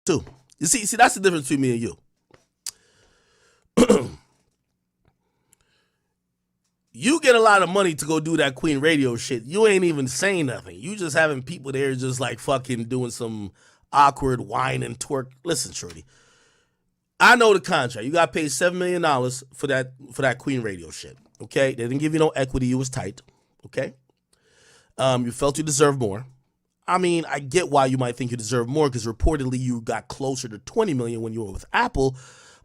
too. You see, that's the difference between me and you. You get a lot of money to go do that Queen radio shit. You ain't even saying nothing. You just having people there just like fucking doing some awkward whine and twerk. Listen, shorty, I know the contract. You got paid $7 million for that Queen radio shit. Okay, they didn't give you no equity. You was tight. Okay, you felt you deserved more. I mean, I get why you might think you deserve more because reportedly you got closer to $20 million when you were with Apple.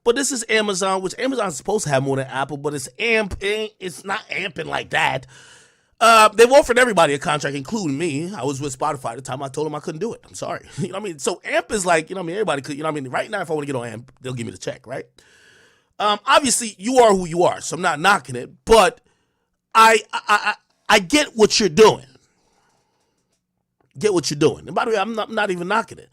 But this is Amazon, which Amazon's supposed to have more than Apple, but it's amping. It's not amping like that. They've offered everybody a contract, including me. I was with Spotify at the time. I told them I couldn't do it. I'm sorry. You know what I mean? So AMP is like, you know what I mean? Everybody could, you know what I mean? Right now, if I want to get on AMP, they'll give me the check, right? Obviously, you are who you are, so I'm not knocking it. But I get what you're doing. Get what you're doing. And by the way, I'm not even knocking it.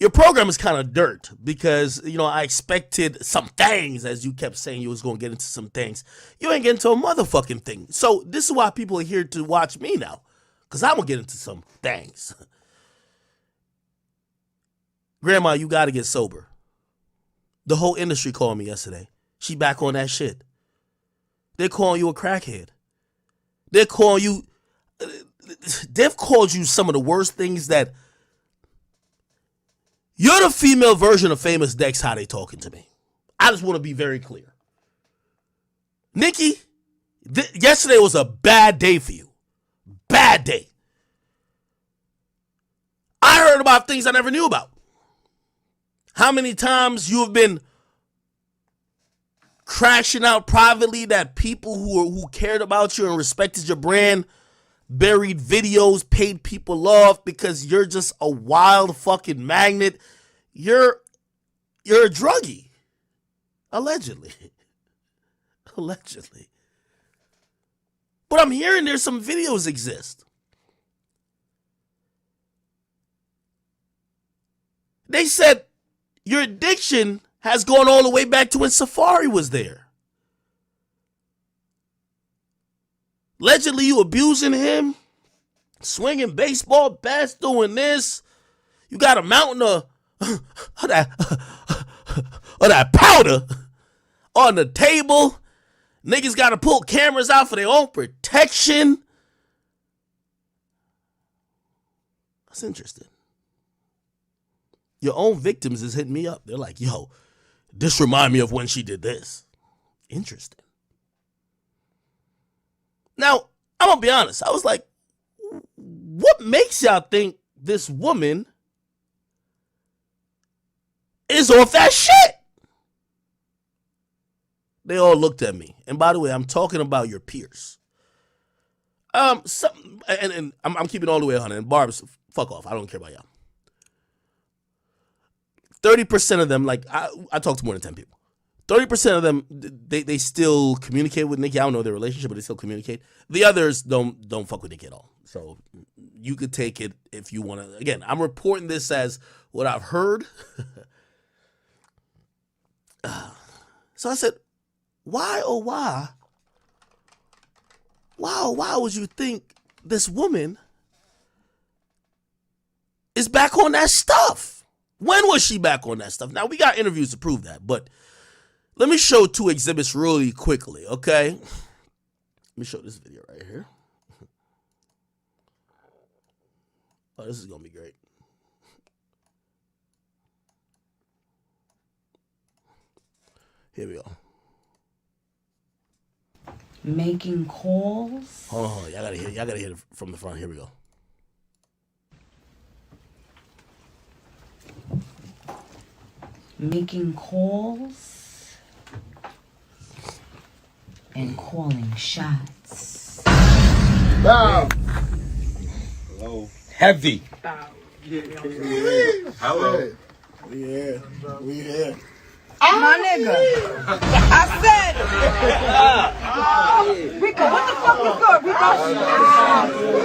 Your program is kind of dirt because, you know, I expected some things, as you kept saying you was going to get into some things. You ain't getting into a motherfucking thing. So this is why people are here to watch me now, because I'm going to get into some things. Grandma, you got to get sober. The whole industry called me yesterday. She back on that shit. They're calling you a crackhead. They're calling you... They've called you some of the worst things that... You're the female version of Famous Dex, how they talking to me. I just want to be very clear. Nicki, yesterday was a bad day for you. Bad day. I heard about things I never knew about. How many times you have been crashing out privately that people who cared about you and respected your brand buried videos, paid people off because you're just a wild fucking magnet. You're a druggie. Allegedly. Allegedly. But I'm hearing there's some videos exist. They said your addiction has gone all the way back to when Safari was there. Allegedly, you abusing him, swinging baseball bats, doing this. You got a mountain of that powder on the table. Niggas got to pull cameras out for their own protection. That's interesting. Your own victims is hitting me up. They're like, yo, this remind me of when she did this. Interesting. Now, I'm going to be honest. I was like, what makes y'all think this woman is off that shit? They all looked at me. And by the way, I'm talking about your peers. I'm keeping all the way 100. And barbs, fuck off. I don't care about y'all. 30% of them, like, I talked to more than 10 people. 30% of them, they still communicate with Nicki. I don't know their relationship, but they still communicate. The others don't fuck with Nicki at all. So you could take it if you want to. Again, I'm reporting this as what I've heard. So I said, why would you think this woman is back on that stuff? When was she back on that stuff? Now, we got interviews to prove that, but let me show two exhibits really quickly, okay? Let me show this video right here. Oh, this is going to be great. Here we go. Making calls. Hold on. Y'all gotta hear it from the front. Here we go. Making calls and calling shots. Bow. Hello. Heavy. Bow. Hello. We here. My nigga. I said Rico, what the fuck is good, Rico?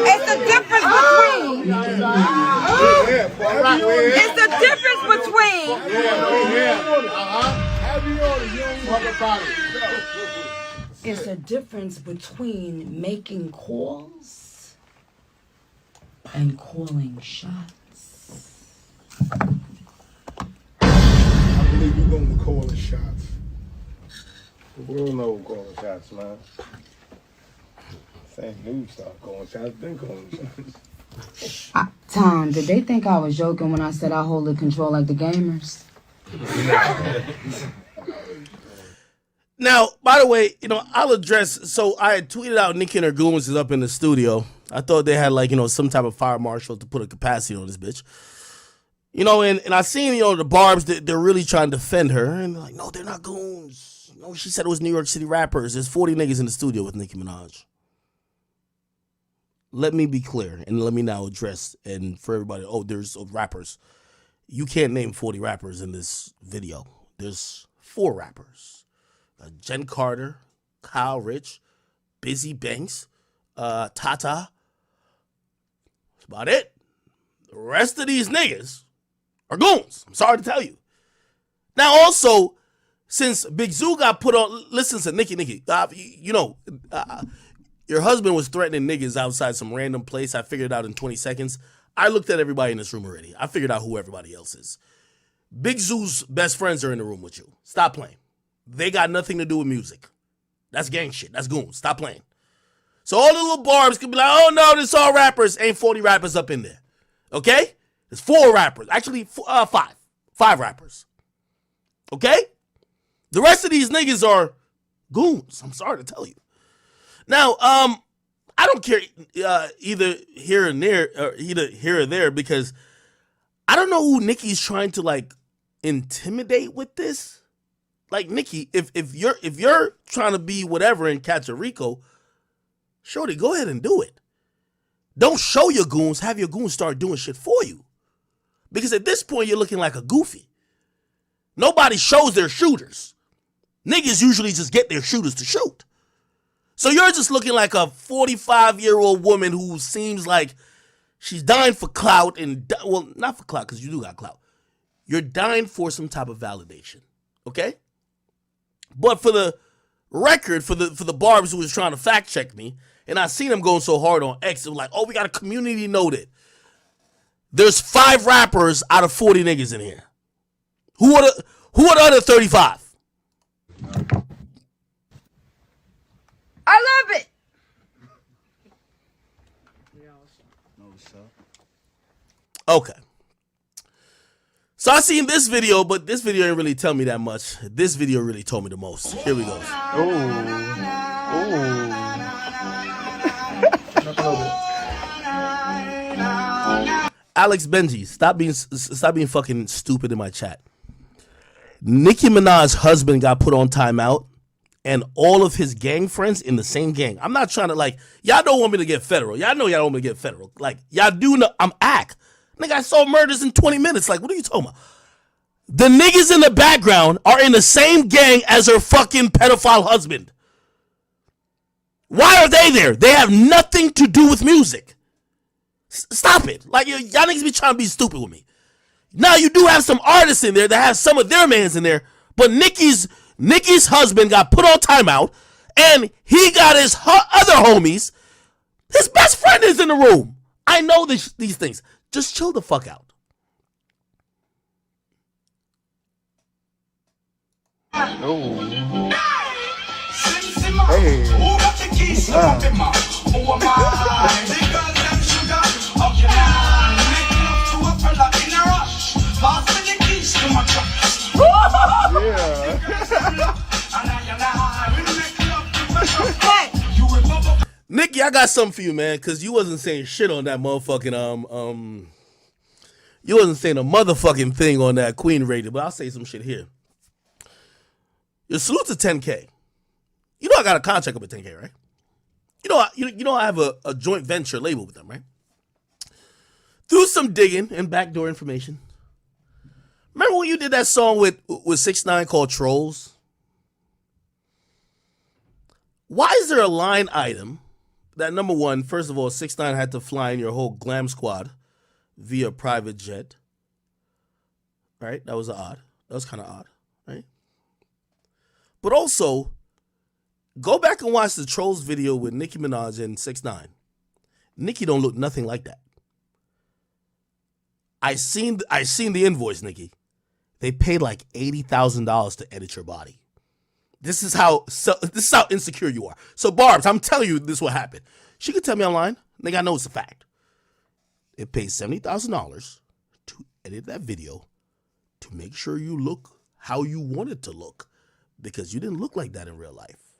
It's the difference between It's the difference between making calls and calling shots. calling shots. The world knows calling shots, man. Same dude start calling shots, been calling shots. Tom, did they think I was joking when I said I hold the control like the gamers? Now, by the way, I'll address. So I had tweeted out Nicki and her goons is up in the studio. I thought they had some type of fire marshal to put a capacity on this bitch. And I seen, the barbs, they're really trying to defend her. And they're like, no, they're not goons. No, she said it was New York City rappers. There's 40 niggas in the studio with Nicki Minaj. Let me be clear, and let me now address, and for everybody, there's rappers. You can't name 40 rappers in this video. There's 4 rappers. Jen Carter, Kyle Rich, Busy Banks, Tata. That's about it. The rest of these niggas are goons. I'm sorry to tell you. Now, also, since Big Zoo got put on, listen to Nicki, your husband was threatening niggas outside some random place. I figured it out in 20 seconds. I looked at everybody in this room already. I figured out who everybody else is. Big Zoo's best friends are in the room with you. Stop playing. They got nothing to do with music. That's gang shit. That's goons. Stop playing. So all the little barbs could be like, oh no, this all rappers. Ain't 40 rappers up in there. Okay? There's 4 rappers. Actually, 5. 5 rappers. Okay? The rest of these niggas are goons. I'm sorry to tell you. Now, I don't care either here or there because I don't know who Nicki's trying to intimidate with this. Like Nicki, if you're trying to be whatever and catch a Rico, shorty, go ahead and do it. Don't show your goons, have your goons start doing shit for you. Because at this point you're looking like a goofy. Nobody shows their shooters. Niggas usually just get their shooters to shoot. So you're just looking like a 45-year-old woman who seems like she's dying for clout well, not for clout because you do got clout. You're dying for some type of validation, okay? But for the record, for the barbs who was trying to fact check me, and I seen them going so hard on X, it was like, we got a community noted. There's 5 rappers out of 40 niggas in here. Who are the other 35? I love it. Okay. So I seen this video, but this video didn't really tell me that much. This video really told me the most. Here we go. Alex Benji, stop being fucking stupid in my chat. Nicki Minaj's husband got put on timeout, and all of his gang friends in the same gang. I'm not trying to y'all don't want me to get federal. Y'all know y'all don't want me to get federal. Y'all do know I'm ACK. Nigga, I saw murders in 20 minutes. What are you talking about? The niggas in the background are in the same gang as her fucking pedophile husband. Why are they there? They have nothing to do with music. Stop it. Y'all niggas be trying to be stupid with me. Now, you do have some artists in there that have some of their mans in there, but Nicki's husband got put on timeout, and he got his other homies. His best friend is in the room. I know these things. Just chill the fuck out. Nicki, I got something for you, man, because you wasn't saying shit on that motherfucking, you wasn't saying a motherfucking thing on that Queen radio, but I'll say some shit here. Your salute to 10K. You know I got a contract up at 10K, right? You know I have a joint venture label with them, right? Through some digging and backdoor information. Remember when you did that song with 6ix9ine called Trolls? Why is there a line item that, number one, first of all, 6ix9ine had to fly in your whole glam squad via private jet? Right? That was odd. That was kind of odd, right? But also, go back and watch the Trolls video with Nicki Minaj and 6ix9ine. Nicki don't look nothing like that. I seen the invoice, Nicki. They paid like $80,000 to edit your body. This is how insecure you are. So Barbs, I'm telling you, this will happen. She could tell me online. Nigga, I know it's a fact. It pays $70,000 to edit that video to make sure you look how you want it to look, because you didn't look like that in real life.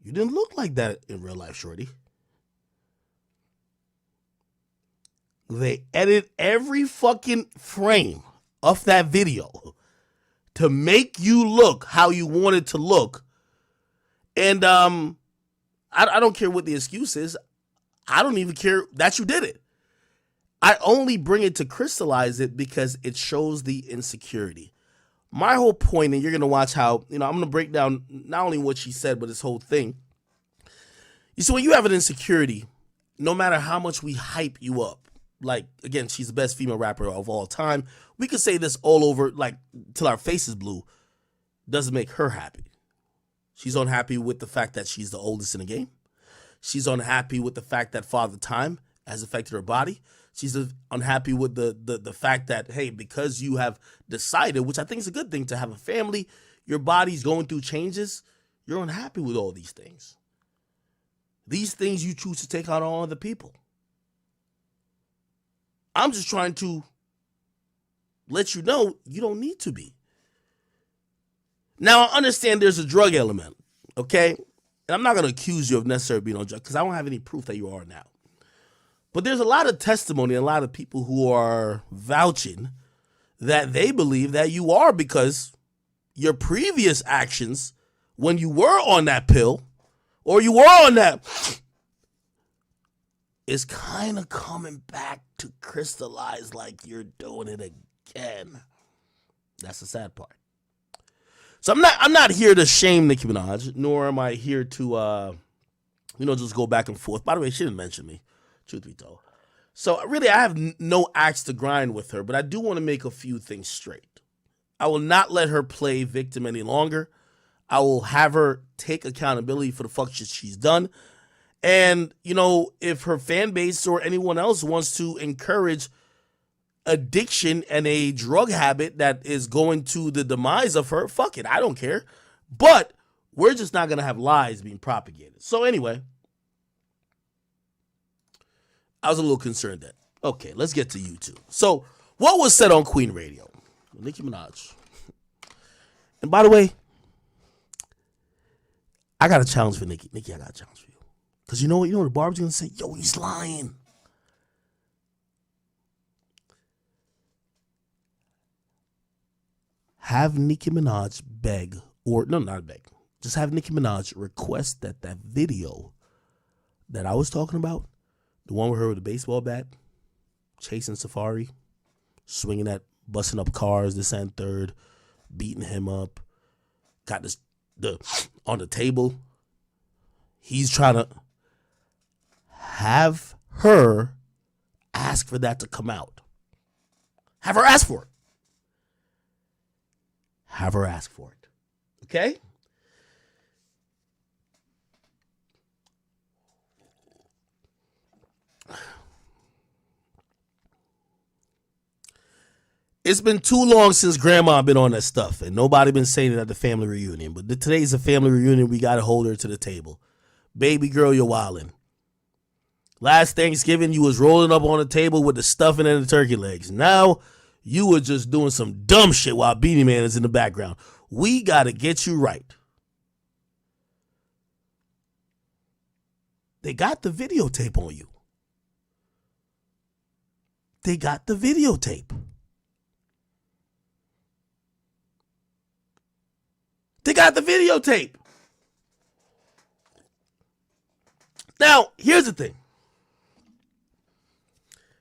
You didn't look like that in real life, shorty. They edit every fucking frame of that video to make you look how you want it to look. And I don't care what the excuse is. I don't even care that you did it. I only bring it to crystallize it because it shows the insecurity. My whole point, and you're going to watch how, I'm going to break down not only what she said, but this whole thing. You see, when you have an insecurity, no matter how much we hype you up, like, again, she's the best female rapper of all time. We could say this all over, like, till our face is blue. Doesn't make her happy. She's unhappy with the fact that she's the oldest in the game. She's unhappy with the fact that Father Time has affected her body. She's unhappy with the fact that, hey, because you have decided, which I think is a good thing, to have a family, your body's going through changes, you're unhappy with all these things. These things you choose to take out on other people. I'm just trying to let you know you don't need to be. Now, I understand there's a drug element, okay? And I'm not going to accuse you of necessarily being on drugs because I don't have any proof that you are now. But there's a lot of testimony and a lot of people who are vouching that they believe that you are, because your previous actions when you were on that pill or you were on that is kind of coming back to crystallize like you're doing it again. That's the sad part. So I'm not here to shame Nicki Minaj, nor am I here to just go back and forth. By the way, she didn't mention me, truth be told. So really, I have no axe to grind with her, but I do want to make a few things straight. I will not let her play victim any longer. I will have her take accountability for the fuck shit she's done. And, if her fan base or anyone else wants to encourage addiction and a drug habit that is going to the demise of her, fuck it, I don't care. But we're just not going to have lies being propagated. So anyway, I was a little concerned then. Okay, let's get to YouTube. So what was said on Queen Radio? Nicki Minaj. And by the way, I got a challenge for Nicki. Nicki, I got a challenge for you. Because you know what? The Barb's going to say, yo, he's lying. Have Nicki Minaj beg, or no, not beg. Just have Nicki Minaj request that video that I was talking about, the one with her with the baseball bat, chasing Safari, swinging at, busting up cars, this and third, beating him up, got on the table. He's trying to have her ask for that to come out. Have her ask for it. Have her ask for it. Okay? It's been too long since grandma been on that stuff, and nobody been saying it at the family reunion. But today's a family reunion. We got to hold her to the table. Baby girl, you're wildin'. Last Thanksgiving, you was rolling up on the table with the stuffing and the turkey legs. Now, you were just doing some dumb shit while Beanie Man is in the background. We got to get you right. They got the videotape on you. They got the videotape. They got the videotape. Now, here's the thing.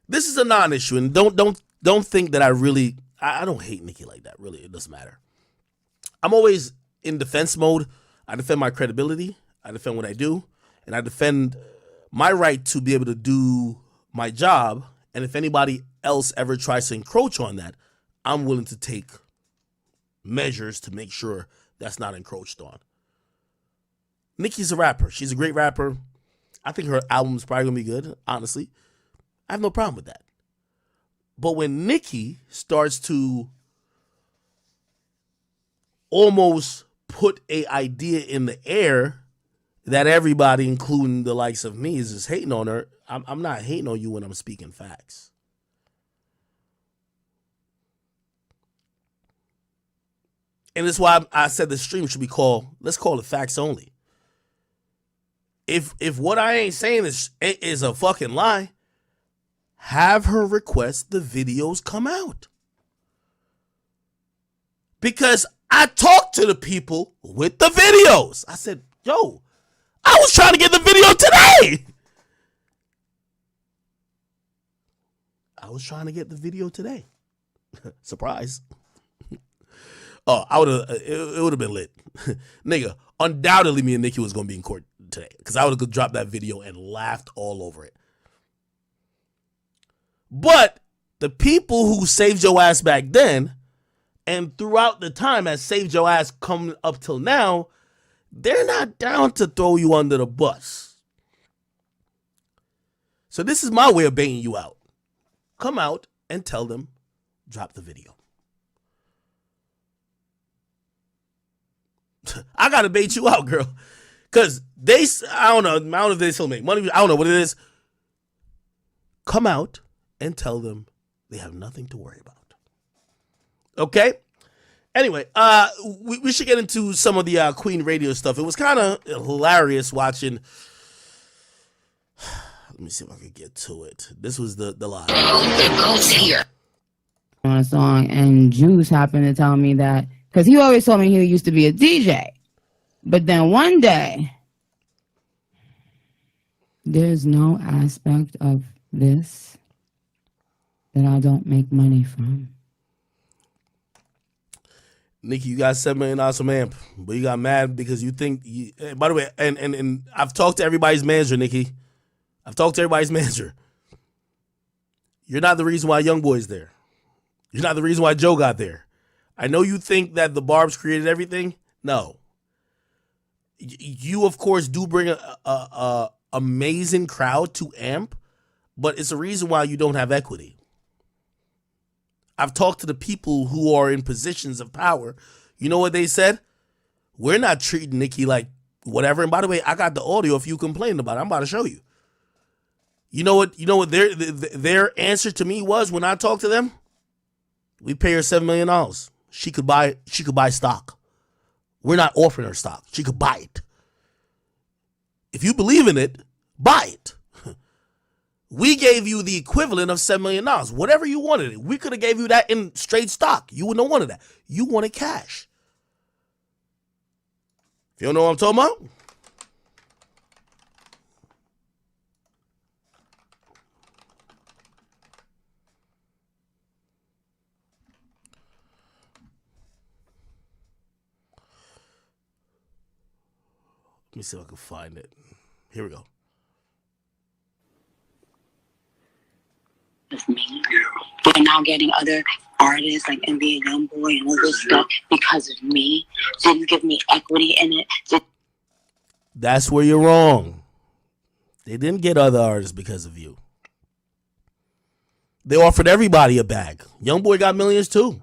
This is a non-issue, and don't think that I don't hate Nicki like that. Really, it doesn't matter. I'm always in defense mode. I defend my credibility. I defend what I do, and I defend my right to be able to do my job. And if anybody else ever tries to encroach on that, I'm willing to take measures to make sure that's not encroached on. Nicki's a rapper. She's a great rapper. I think her album's probably gonna be good, honestly. I have no problem with that. But when Nicki starts to almost put a idea in the air that everybody, including the likes of me, is just hating on her, I'm not hating on you when I'm speaking facts. And that's why I said the stream should be called, let's call it facts only. If what I ain't saying is a fucking lie, have her request the videos come out. Because I talked to the people with the videos. I said, yo, I was trying to get the video today. I was trying to get the video today. Surprise. Oh, it would have been lit. Nigga, undoubtedly me and Nicki was going to be in court today because I would have dropped that video and laughed all over it. But the people who saved your ass back then and throughout the time has saved your ass come up till now, they're not down to throw you under the bus. So this is my way of baiting you out. Come out and tell them, drop the video. I gotta bait you out, girl. Cause I don't know if they still make money. I don't know what it is. Come out and tell them they have nothing to worry about. Okay? Anyway, we should get into some of the Queen Radio stuff. It was kind of hilarious watching. Let me see if I can get to it. This was the live. On a song, and Juice happened to tell me that, because he always told me he used to be a DJ. But then one day, there's no aspect of this that I don't make money from. Nicki, you got $7 million from AMP, but you got mad because you think. By the way, and I've talked to everybody's manager, Nicki. I've talked to everybody's manager. You're not the reason why YoungBoy's there. You're not the reason why Joe got there. I know you think that the Barbs created everything. No. You, of course, do bring a amazing crowd to AMP, but it's a reason why you don't have equity. I've talked to the people who are in positions of power. You know what they said? We're not treating Nicki like whatever. And by the way, I got the audio if you complained about it. I'm about to show you. You know what their answer to me was when I talked to them? We pay her $7 million. She could buy stock. We're not offering her stock. She could buy it. If you believe in it, buy it. We gave you the equivalent of $7 million. Whatever you wanted. We could have gave you that in straight stock. You wouldn't have wanted that. You wanted cash. If you don't know what I'm talking about, let me see if I can find it. Here we go. Of me. They're now getting other artists like NBA YoungBoy and all this stuff because of me. Didn't give me equity in it. That's where you're wrong. They didn't get other artists because of you. They offered everybody a bag. YoungBoy got millions too.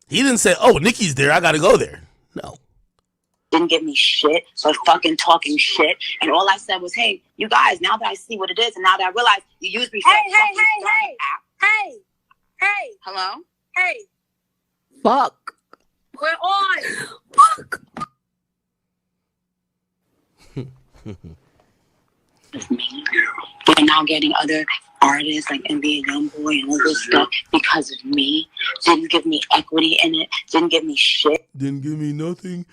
He didn't say, oh, Nicki's there, I gotta go there. No. Didn't give me shit, so fucking talking shit. And all I said was, hey, you guys, now that I see what it is and now that I realize you use me for Hey. Hello? Hey. Fuck. We're on. Fuck. Of me. They're now getting other artists like NBA YoungBoy and all this stuff because of me. Didn't give me equity in it. Didn't give me shit. Didn't give me nothing.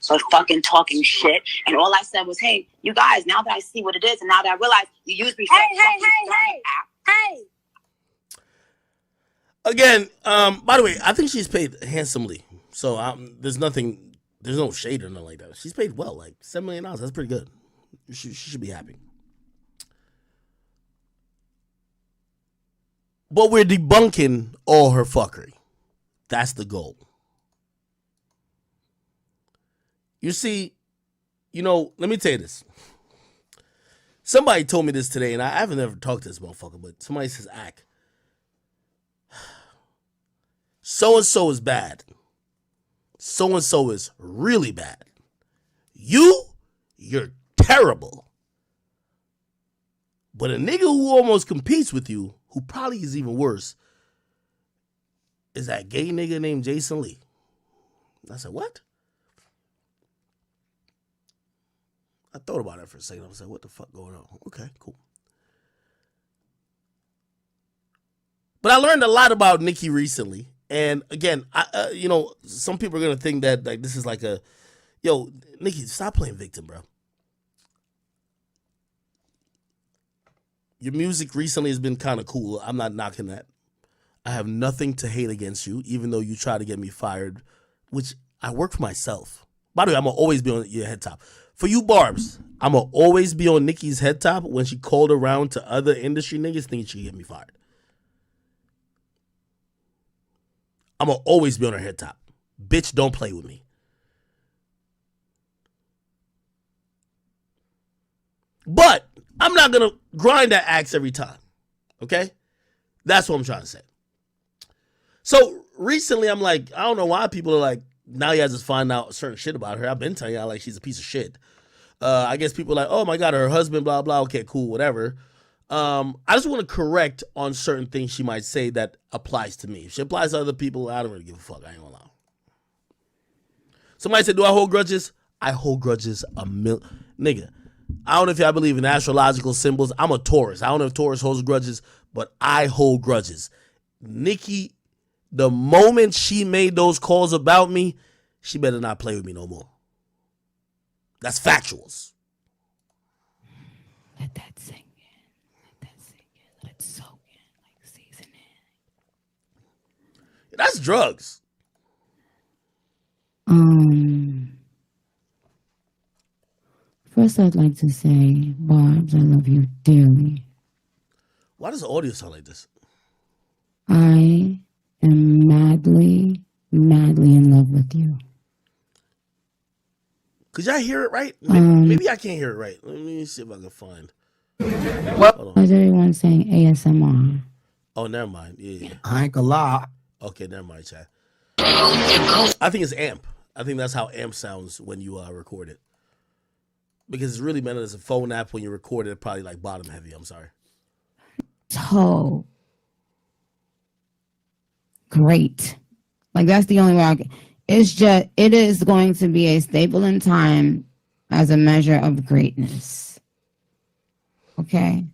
So fucking talking shit. And all I said was, hey, you guys, now that I see what it is and now that I realize you use me for Hey. Again, by the way, I think she's paid handsomely. So there's no shade or nothing like that. She's paid well, like $7 million. That's pretty good. She should be happy. But we're debunking all her fuckery. That's the goal. You see, let me tell you this. Somebody told me this today, and I haven't ever talked to this motherfucker, but somebody says, Ak, so-and-so is bad. So-and-so is really bad. You're terrible. But a nigga who almost competes with you, who probably is even worse, is that gay nigga named Jason Lee. I said, what? I thought about it for a second. I was like, what the fuck going on? Okay, cool. But I learned a lot about Nicki recently. And again, some people are going to think that like this is like a, yo, Nicki, stop playing victim, bro. Your music recently has been kind of cool. I'm not knocking that. I have nothing to hate against you, even though you try to get me fired, which I work for myself. By the way, I'm going to always be on your head top. For you barbs, I'm going to always be on Nicki's head top when she called around to other industry niggas thinking she could get me fired. I'm going to always be on her head top. Bitch, don't play with me. But I'm not going to grind that axe every time. Okay? That's what I'm trying to say. So recently I'm like, I don't know why people are like, now you guys just find out certain shit about her. I've been telling y'all like she's a piece of shit. I guess people are like, oh my God, her husband, blah, blah. Okay, cool, whatever. I just want to correct on certain things she might say that applies to me. If she applies to other people, I don't really give a fuck. I ain't gonna lie. Somebody said, do I hold grudges? I hold grudges nigga. I don't know if y'all believe in astrological symbols. I'm a Taurus. I don't know if Taurus holds grudges, but I hold grudges. Nicki, the moment she made those calls about me, she better not play with me no more. That's factuals. Let that sink in. Let that sink in. Let it soak in like seasoning. That's drugs. First I'd like to say, Barbs, I love you dearly. Why does the audio sound like this? I am madly, madly in love with you. Could y'all hear it right? Maybe I can't hear it right. Let me see if I can find. What? Is everyone saying ASMR? Oh, never mind. Yeah. I ain't gonna lie. Okay, never mind, chat. I think it's amp. I think that's how amp sounds when you record it. Because it's really meant as a phone app. When you record it, probably like bottom heavy. I'm sorry. So great. Like that's the only way I can. It is going to be a staple in time as a measure of greatness. Okay.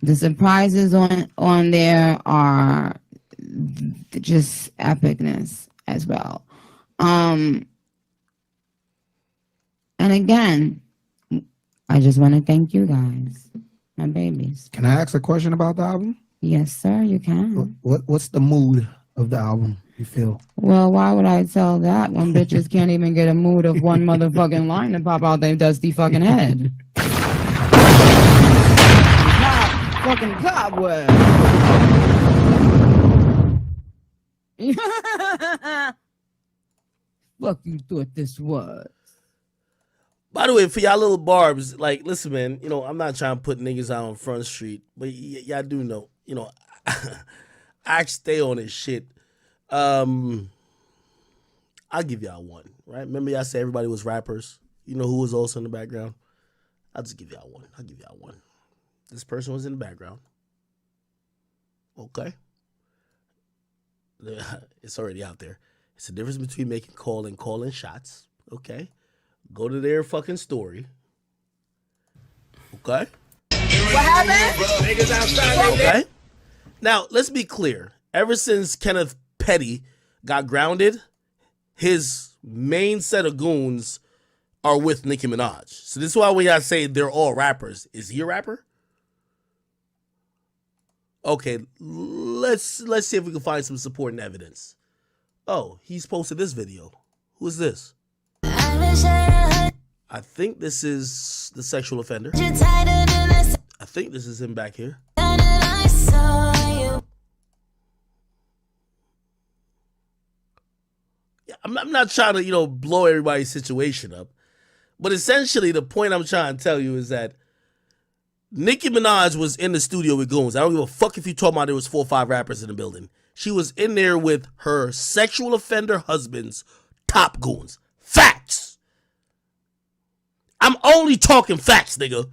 The surprises on there are just epicness as well. And again, I just want to thank you guys, my babies. Can I ask a question about the album? Yes, sir, you can. What's the mood of the album, you feel? Well, why would I tell that when bitches can't even get a mood of one motherfucking line to pop out their dusty fucking head? Fucking cobweb. Fuck you thought this was. By the way, for y'all little barbs, like, listen, man, I'm not trying to put niggas out on Front Street, but y'all do know, I stay on this shit. I'll give y'all one, right? Remember y'all said everybody was rappers? You know who was also in the background? I'll just give y'all one. I'll give y'all one. This person was in the background. Okay. It's already out there. It's the difference between making call and calling shots. Okay. Go to their fucking story. Okay. What happened? Niggas outside. Okay. Now, let's be clear. Ever since Kenneth Petty got grounded, his main set of goons are with Nicki Minaj. So this is why when y'all say they're all rappers, is he a rapper? Okay, let's see if we can find some supporting evidence. Oh, he's posted this video. Who's this? I think this is the sexual offender. I think this is him back here. Yeah, I'm not trying to, blow everybody's situation up, But essentially, the point I'm trying to tell you is that Nicki Minaj was in the studio with goons. I don't give a fuck if you talking about there was 4 or 5 rappers in the building. She was in there with her sexual offender husband's top goons. Facts. I'm only talking facts, nigga.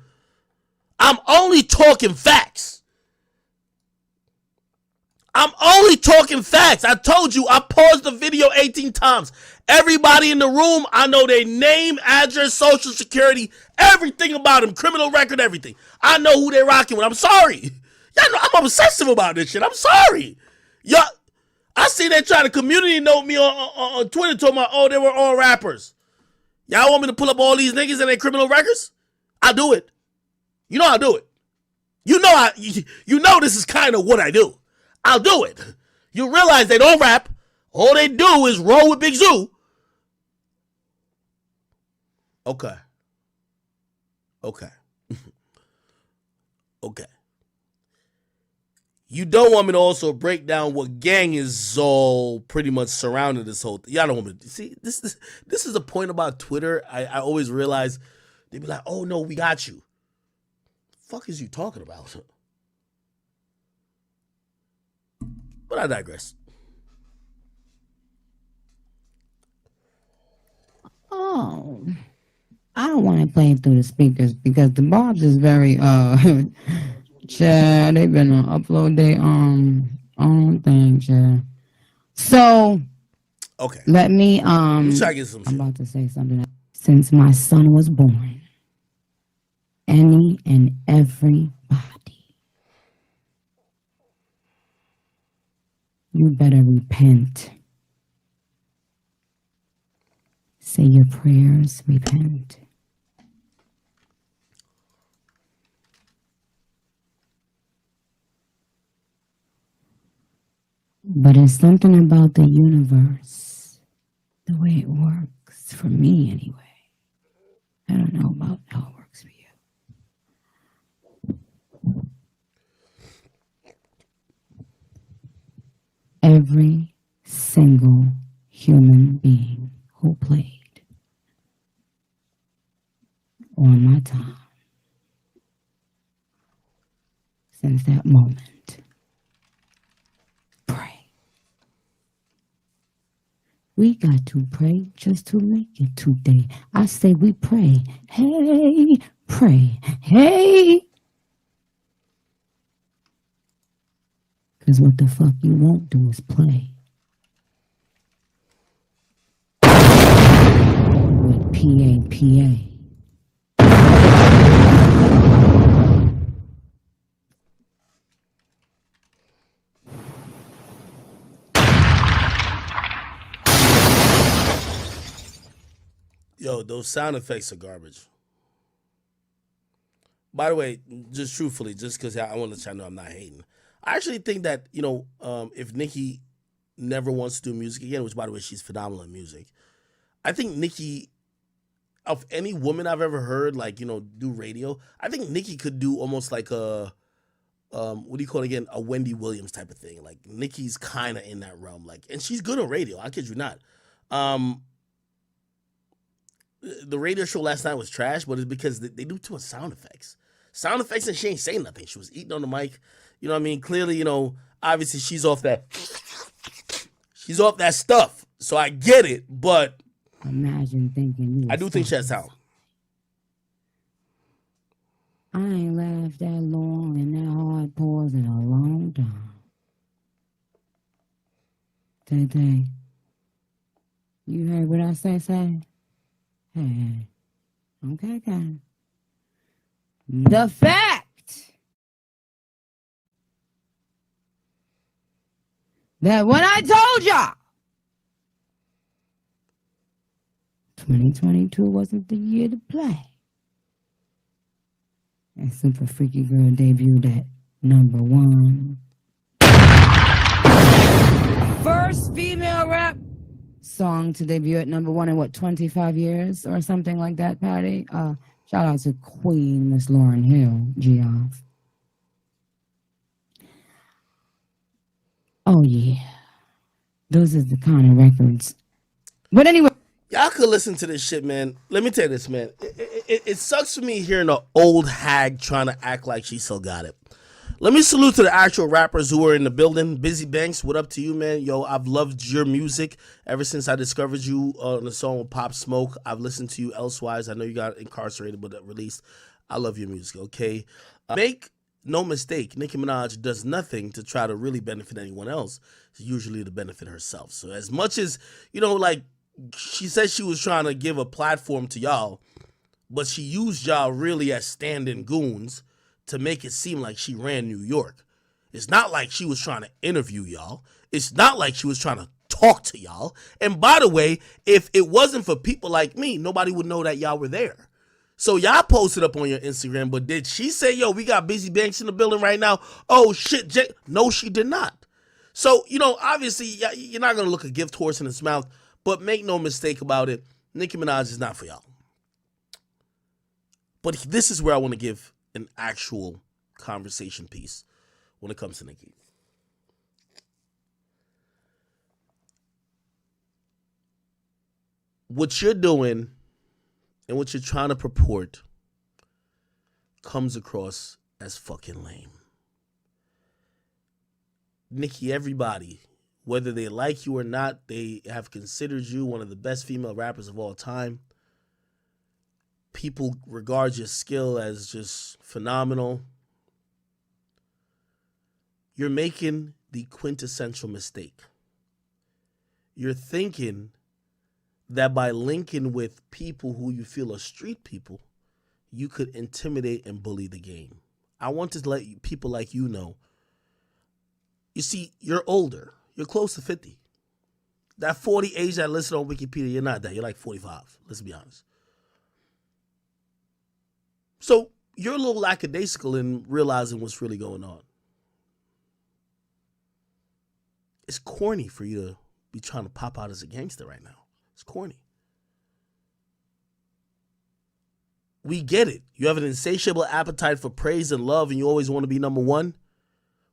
I'm only talking facts. I'm only talking facts. I told you, I paused the video 18 times. Everybody in the room, I know their name, address, social security, everything about them, criminal record, everything. I know who they're rocking with. I'm sorry. Y'all know I'm obsessive about this shit. I'm sorry. Y'all, I see they trying to community note me on Twitter talking about, oh, they were all rappers. Y'all want me to pull up all these niggas and their criminal records? I do it. You know I do it. You know this is kind of what I do. I'll do it. You realize they don't rap. All they do is roll with Big Zoo. Okay. Okay. Okay. You don't want me to also break down what gang is all pretty much surrounding this whole thing. Y'all don't want me to see this is a point about Twitter. I always realize they be like, oh no, we got you. The fuck is you talking about? But I digress. Oh, I don't want to play it through the speakers because the barbs is very Chad, they've been on upload their own thing, Chad. So okay, let me Let me try to get some I'm shit. about to say something. Since my son was born, any and everybody, you better repent. Say your prayers, repent. But it's something about the universe, the way it works, for me anyway. I don't know about how it works for you. Every single human being who played on my time since that moment, pray. We got to pray just to make it today. I say we pray. Hey, pray. Hey. Because what the fuck you won't do is play. With PAPA. Yo, those sound effects are garbage. By the way, just truthfully, just because I want to let y'all know I'm not hating. I actually think that, if Nicki never wants to do music again, which, by the way, she's phenomenal in music, I think Nicki, of any woman I've ever heard, do radio, I think Nicki could do almost like a, what do you call it again? A Wendy Williams type of thing. Like, Nicki's kind of in that realm. And she's good on radio. I kid you not. The radio show last night was trash, but it's because they do too much sound effects. Sound effects, and she ain't saying nothing. She was eating on the mic. You know what I mean? Clearly, obviously she's off that stuff. So I get it, but Imagine thinking you I do think she has talent. I ain't laughed that long and that hard pause in a long time. Tay, you heard what I say? Hey. Okay, guys. The fact that when I told y'all 2022 wasn't the year to play, and Super Freaky Girl debuted at #1. First female rap song to debut at #1 in 25 years or something like that, Patty? Shout out to Queen Miss Lauryn Hill, Geoff. Oh yeah. Those are the kind of records. But anyway. Y'all could listen to this shit, man. Let me tell you this, man. It sucks for me hearing an old hag trying to act like she still got it. Let me salute to the actual rappers who are in the building. Busy Banks, what up to you, man? Yo, I've loved your music ever since I discovered you on the song with Pop Smoke. I've listened to you elsewise. I know you got incarcerated but released. I love your music, okay? Make no mistake, Nicki Minaj does nothing to try to really benefit anyone else. It's usually to benefit herself. So as much as, like, she said she was trying to give a platform to y'all, but she used y'all really as stand-in goons to make it seem like she ran New York. It's not like she was trying to interview y'all. It's not like she was trying to talk to y'all. And by the way, if it wasn't for people like me, nobody would know that y'all were there. So y'all posted up on your Instagram, but did she say, yo, we got Busy Banks in the building right now? Oh, shit. No, she did not. So, obviously, you're not going to look a gift horse in its mouth, but make no mistake about it, Nicki Minaj is not for y'all. But this is where I want to give an actual conversation piece when it comes to Nicki. What you're doing and what you're trying to purport comes across as fucking lame. Nicki, everybody, whether they like you or not, they have considered you one of the best female rappers of all time. People regard your skill as just phenomenal. You're making the quintessential mistake. You're thinking that by linking with people who you feel are street people, you could intimidate and bully the game. I want to let people like you know. You see, you're older. You're close to 50. That 40 age that listed on Wikipedia, you're not that. You're like 45. Let's be honest. So you're a little lackadaisical in realizing what's really going on. It's corny for you to be trying to pop out as a gangster right now. It's corny. We get it. You have an insatiable appetite for praise and love and you always want to be number one.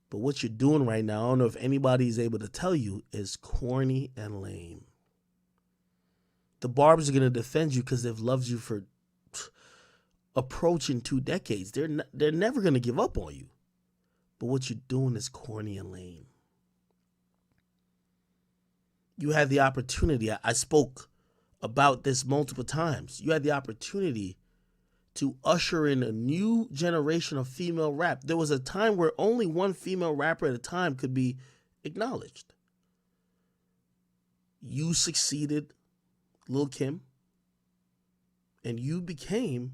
But what you're doing right now, I don't know if anybody is able to tell you, is corny and lame. The barbs are going to defend you because they've loved you for approaching 2 decades. They're never going to give up on you. But what you're doing is corny and lame. You had the opportunity. I spoke about this multiple times. You had the opportunity to usher in a new generation of female rap. There was a time where only one female rapper at a time could be acknowledged. You succeeded, Lil' Kim, and you became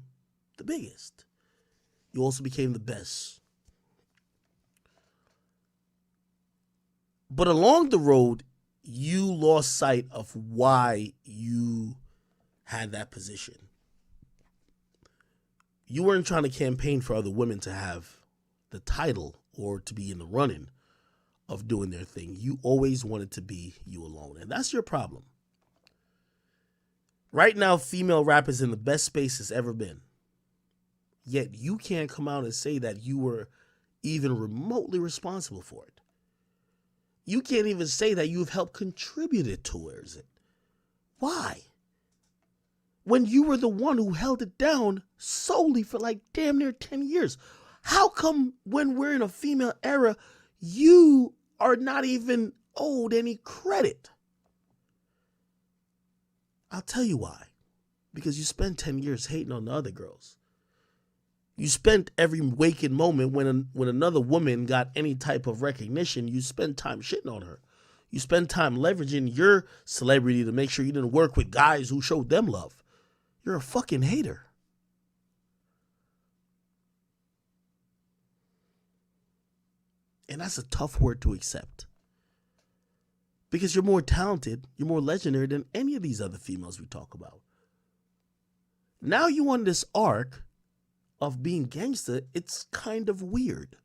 the biggest. You also became the best. But along the road, you lost sight of why you had that position. You weren't trying to campaign for other women to have the title or to be in the running of doing their thing. You always wanted to be you alone. And that's your problem. Right now, female rap is in the best space it's ever been. Yet you can't come out and say that you were even remotely responsible for it. You can't even say that you've helped contributed towards it. Why? When you were the one who held it down solely for like damn near 10 years. How come when we're in a female era, you are not even owed any credit? I'll tell you why. Because you spent 10 years hating on the other girls. You spent every waking moment when another woman got any type of recognition, you spent time shitting on her. You spend time leveraging your celebrity to make sure you didn't work with guys who showed them love. You're a fucking hater. And that's a tough word to accept. Because you're more talented, you're more legendary than any of these other females we talk about. Now you on this arc of being gangster, it's kind of weird.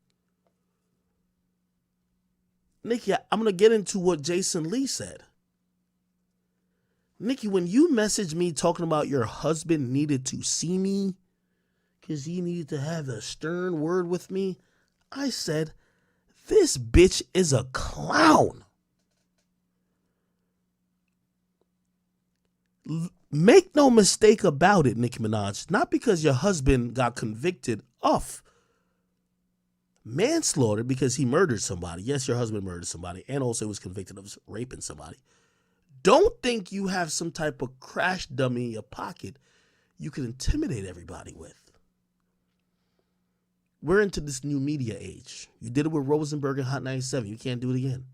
Nicki, I'm going to get into what Jason Lee said. Nicki, when you messaged me talking about your husband needed to see me because he needed to have a stern word with me, I said, this bitch is a clown. Make no mistake about it, Nicki Minaj. Not because your husband got convicted of manslaughter because he murdered somebody. Yes, your husband murdered somebody and also was convicted of raping somebody. Don't think you have some type of crash dummy in your pocket you can intimidate everybody with. We're into this new media age. You did it with Rosenberg and Hot 97. You can't do it again.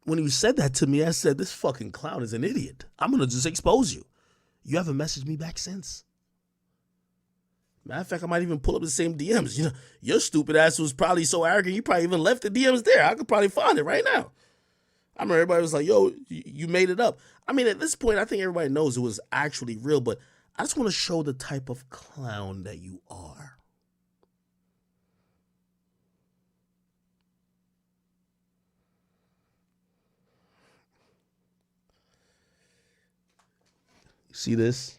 When you said that to me, I said, this fucking clown is an idiot. I'm going to just expose you. You haven't messaged me back since. Matter of fact, I might even pull up the same DMs. You know, your stupid ass was probably so arrogant, you probably even left the DMs there. I could probably find it right now. I remember everybody was like, yo, you made it up. I mean, at this point, I think everybody knows it was actually real, but I just want to show the type of clown that you are. See this?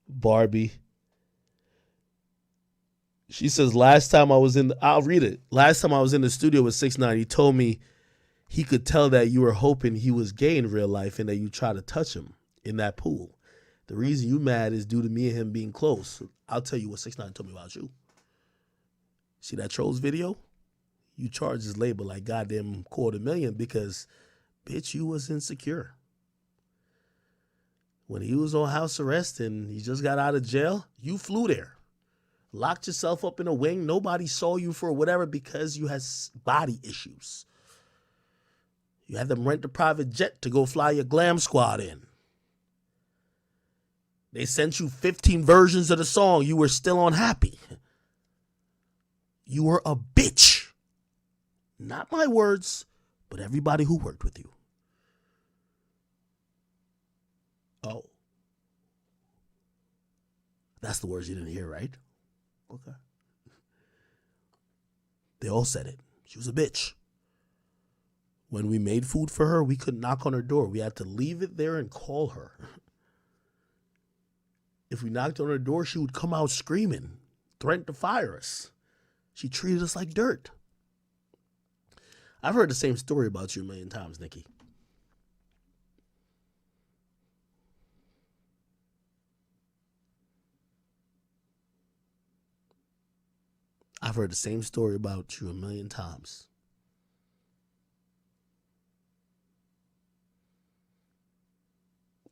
Barbie. She says, I'll read it. Last time I was in the studio with 6ix9ine, he told me he could tell that you were hoping he was gay in real life and that you try to touch him in that pool. The reason you mad is due to me and him being close. I'll tell you what 6ix9ine told me about you. See that Trolls video? You charged his label like goddamn $250,000 because, bitch, you was insecure. When he was on house arrest and he just got out of jail, you flew there. Locked yourself up in a wing. Nobody saw you for whatever because you had body issues. You had them rent a private jet to go fly your glam squad in. They sent you 15 versions of the song. You were still unhappy. You were a bitch. Not my words, but everybody who worked with you. Oh. That's the words you didn't hear, right? Okay. They all said it. She was a bitch. When we made food for her, we couldn't knock on her door. We had to leave it there and call her. If we knocked on her door, she would come out screaming, threaten to fire us. She treated us like dirt. I've heard the same story about you a million times, Nicki. I've heard the same story about you a million times.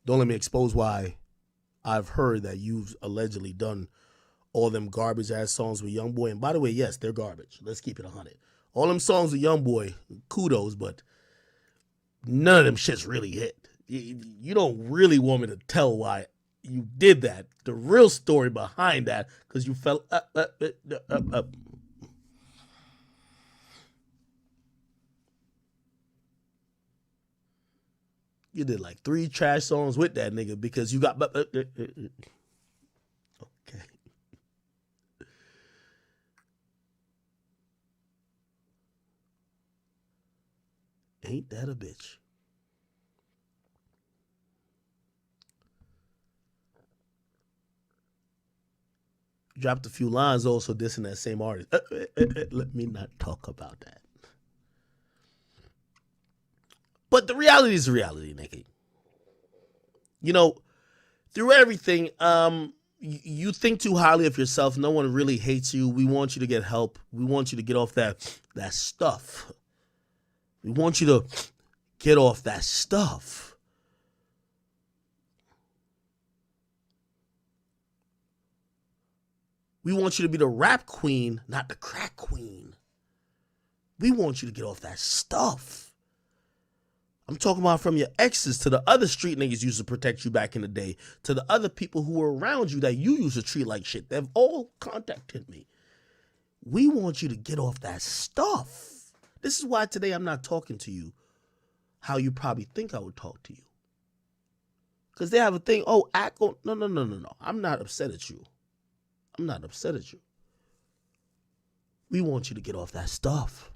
Don't let me expose why I've heard that you've allegedly done all them garbage ass songs with Youngboy. And by the way, yes, they're garbage. Let's keep it 100. All them songs with Youngboy, kudos, but none of them shits really hit. You don't really want me to tell why you did that. The real story behind that, because you fell up. You did like 3 trash songs with that nigga because you got. Okay. Ain't that a bitch? Dropped a few lines also dissing that same artist. Let me not talk about that. But the reality is the reality, Nicki. You know, through everything, you think too highly of yourself. No one really hates you. We want you to get help. We want you to get off that stuff. We want you to get off that stuff. We want you to be the rap queen, not the crack queen. We want you to get off that stuff. I'm talking about from your exes to the other street niggas used to protect you back in the day, to the other people who were around you that you used to treat like shit. They've all contacted me. We want you to get off that stuff. This is why today I'm not talking to you how you probably think I would talk to you. Because they have a thing, no. I'm not upset at you. I'm not upset at you. We want you to get off that stuff.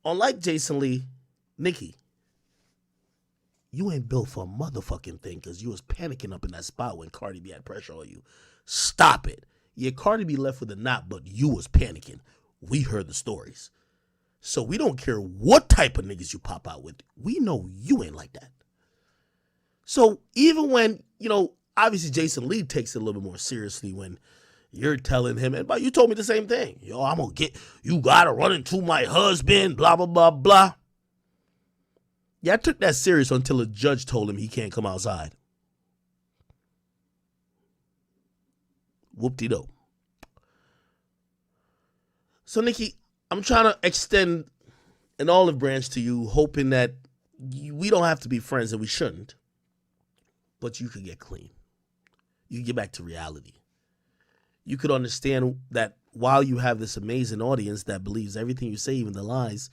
Unlike Jason Lee, Nicki, you ain't built for a motherfucking thing because you was panicking up in that spot when Cardi B had pressure on you. Stop it. Yeah, Cardi B left with a knot, but you was panicking. We heard the stories. So we don't care what type of niggas you pop out with. We know you ain't like that. So even when, obviously Jason Lee takes it a little bit more seriously when you're telling him, but you told me the same thing. Yo, you gotta run into my husband, blah, blah, blah, blah. Yeah, I took that serious until a judge told him he can't come outside. Whoop-de-do. So, Nicki, I'm trying to extend an olive branch to you, hoping that we don't have to be friends, and we shouldn't. But you could get clean. You could get back to reality. You could understand that while you have this amazing audience that believes everything you say, even the lies,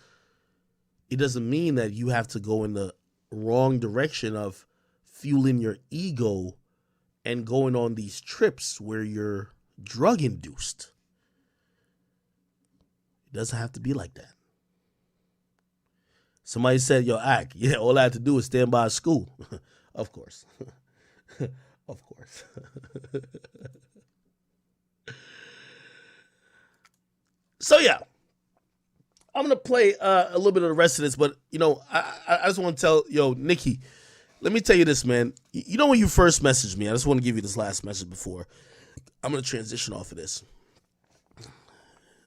it doesn't mean that you have to go in the wrong direction of fueling your ego and going on these trips where you're drug induced. It doesn't have to be like that. Somebody said, yo, Ak, yeah, all I have to do is stand by a school. Of course. Of course. So, yeah. I'm going to play a little bit of the rest of this, but, I just want to tell, Nicki, let me tell you this, man. You know when you first messaged me, I just want to give you this last message before. I'm going to transition off of this.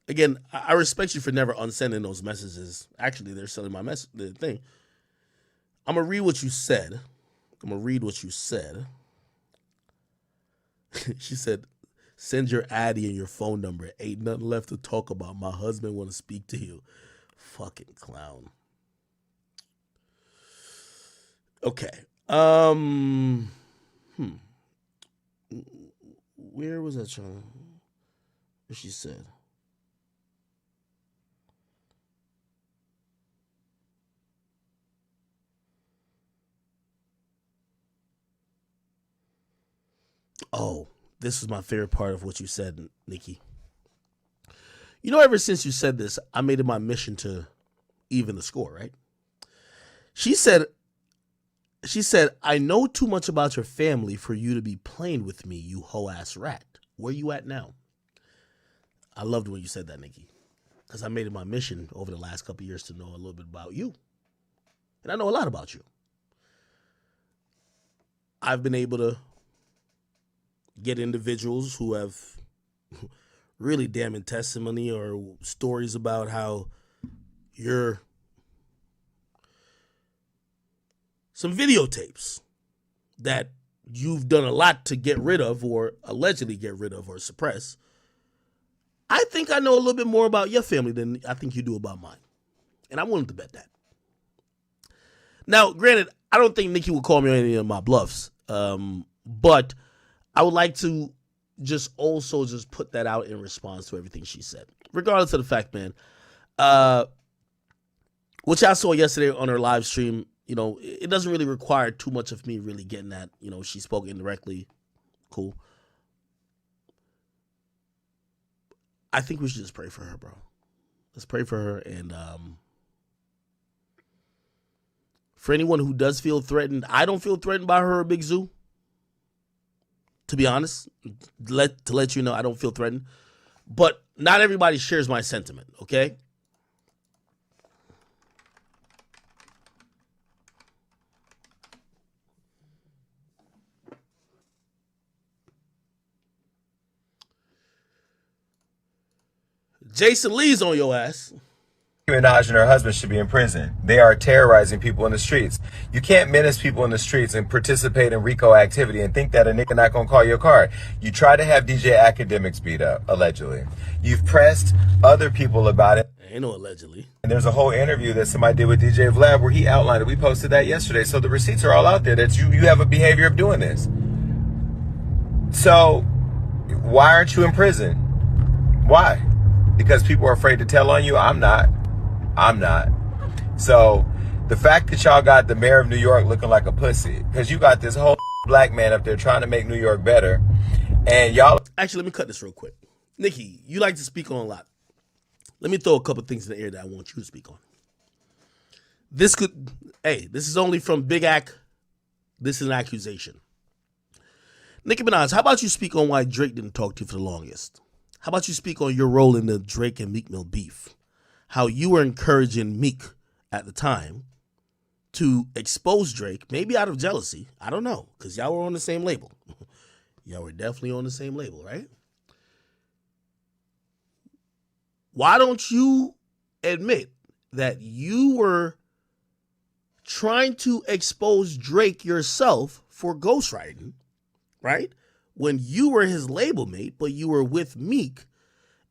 Again, I respect you for never unsending those messages. Actually, they're sending my the thing. I'm going to read what you said. She said, send your Addy and your phone number. Ain't nothing left to talk about. My husband want to speak to you. Fucking clown. Okay. Where was that trying? What she said? Oh, this is my favorite part of what you said, Nicki. Ever since you said this, I made it my mission to even the score, right? She said, I know too much about your family for you to be playing with me, you hoe-ass rat. Where you at now? I loved when you said that, Nicki, because I made it my mission over the last couple of years to know a little bit about you. And I know a lot about you. I've been able to get individuals who have really damning testimony or stories about how you're some videotapes that you've done a lot to get rid of or allegedly get rid of or suppress. I think I know a little bit more about your family than I think you do about mine. And I'm willing to bet that. Now, granted, I don't think Nicki would call me on any of my bluffs. But I would like to just put that out in response to everything she said. Regardless of the fact, man, which I saw yesterday on her live stream, it doesn't really require too much of me really getting that. She spoke indirectly. Cool. I think we should just pray for her, bro. Let's pray for her. And for anyone who does feel threatened, I don't feel threatened by her or Big Zoo. To be honest, to let you know, I don't feel threatened. But not everybody shares my sentiment, okay? Jason Lee's on your ass. Minaj and her husband should be in prison. They are terrorizing people in the streets. You can't menace people in the streets and participate in RICO activity and think that a nigga not gonna call your car. You try to have DJ Akademiks beat up, allegedly. You've pressed other people about it. Ain't no allegedly. And there's a whole interview that somebody did with DJ Vlad where he outlined it. We posted that yesterday. So the receipts are all out there that you have a behavior of doing this. So why aren't you in prison? Why? Because people are afraid to tell on you? I'm not. So the fact that y'all got the mayor of New York looking like a pussy, because you got this whole black man up there trying to make New York better, and y'all... Actually, let me cut this real quick. Nicki, you like to speak on a lot. Let me throw a couple things in the air that I want you to speak on. This is only from bigak. This is an accusation. Nicki Minaj, how about you speak on why Drake didn't talk to you for the longest? How about you speak on your role in the Drake and Meek Mill beef? how you were encouraging Meek at the time to expose Drake, maybe out of jealousy. I don't know, because y'all were on the same label. Y'all were definitely on the same label, right? Why don't you admit that you were trying to expose Drake yourself for ghostwriting, right? When you were his label mate, but you were with Meek.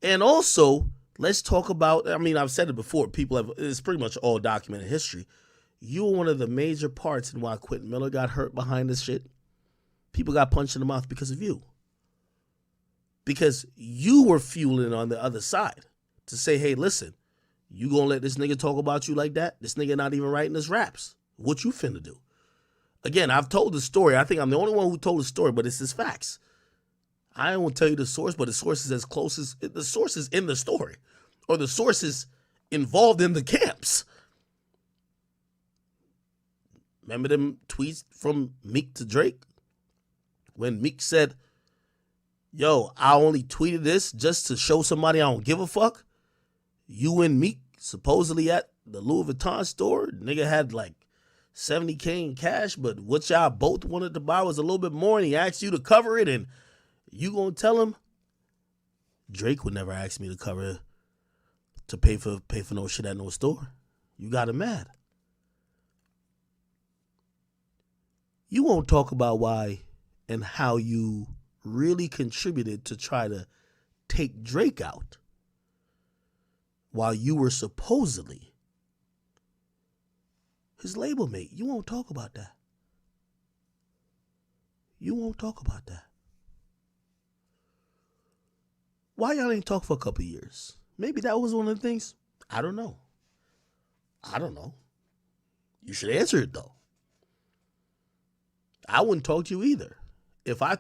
And also, let's talk about, I mean, I've said it before, it's pretty much all documented history. You were one of the major parts in why Quentin Miller got hurt behind this shit. People got punched in the mouth because of you. Because you were fueling on the other side to say, hey, listen, you gonna let this nigga talk about you like that? This nigga not even writing his raps. What you finna do? Again, I've told the story. I think I'm the only one who told the story, but it's his facts. I won't tell you the source, but the source is as close as the source is in the story, or the source is involved in the camps. Remember them tweets from Meek to Drake? When Meek said, yo, I only tweeted this just to show somebody I don't give a fuck. You and Meek supposedly at the Louis Vuitton store. Nigga had like $70K in cash, but what y'all both wanted to buy was a little bit more, and he asked you to cover it, and you gonna tell him? Drake would never ask me to cover it, to pay for no shit at no store. You got him mad. You won't talk about why and how you really contributed to try to take Drake out while you were supposedly his label mate. You won't talk about that. You won't talk about that. Why y'all ain't talk for a couple years? Maybe that was one of the things. I don't know. You should answer it though. I wouldn't talk to you either. If I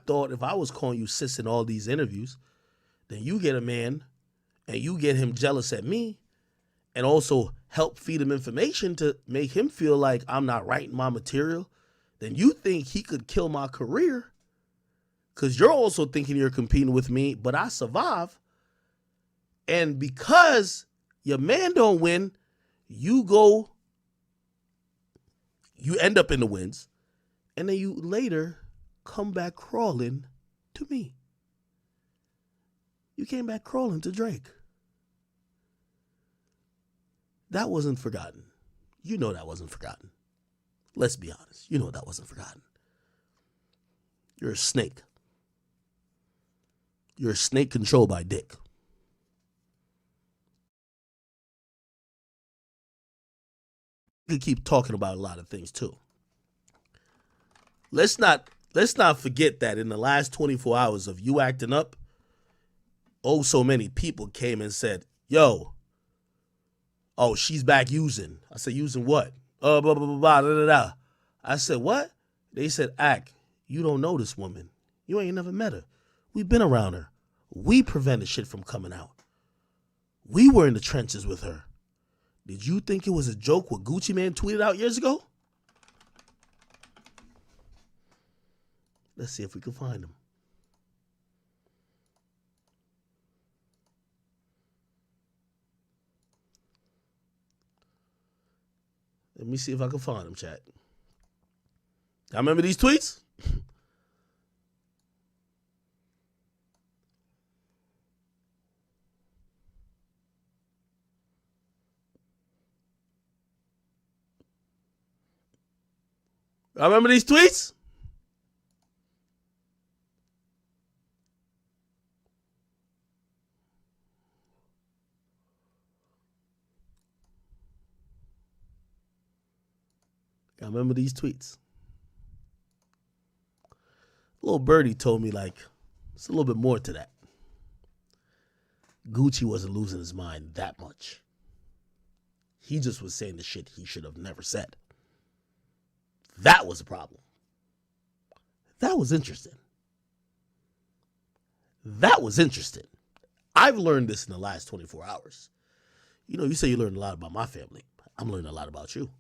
was calling you sis in all these interviews, then you get a man and you get him jealous at me and also help feed him information to make him feel like I'm not writing my material, then you think he could kill my career because you're also thinking you're competing with me, but I survive. And because your man don't win, you end up in the wins, and then you later come back crawling to me. You came back crawling to Drake. That wasn't forgotten. You know that wasn't forgotten. Let's be honest. You know that wasn't forgotten. You're a snake. You're a snake controlled by dick. You could keep talking about a lot of things too. Let's not forget that in the last 24 hours of you acting up, oh, so many people came and said, yo, oh, she's back using. I said, using what? Blah, blah, blah, blah, da, da, da. I said, what? They said, Ak, you don't know this woman. You ain't never met her. We've been around her. We prevented shit from coming out. We were in the trenches with her. Did you think it was a joke what Gucci Mane tweeted out years ago? Let's see if we can find him. Let me see if I can find him, chat. Y'all remember these tweets? Y'all remember these tweets? Y'all remember these tweets? Little birdie told me, like, it's a little bit more to that. Gucci wasn't losing his mind that much. He just was saying the shit he should have never said. That was a problem. That was interesting. That was interesting. I've learned this in the last 24 hours. You know, you say you learned a lot about my family. I'm learning a lot about you.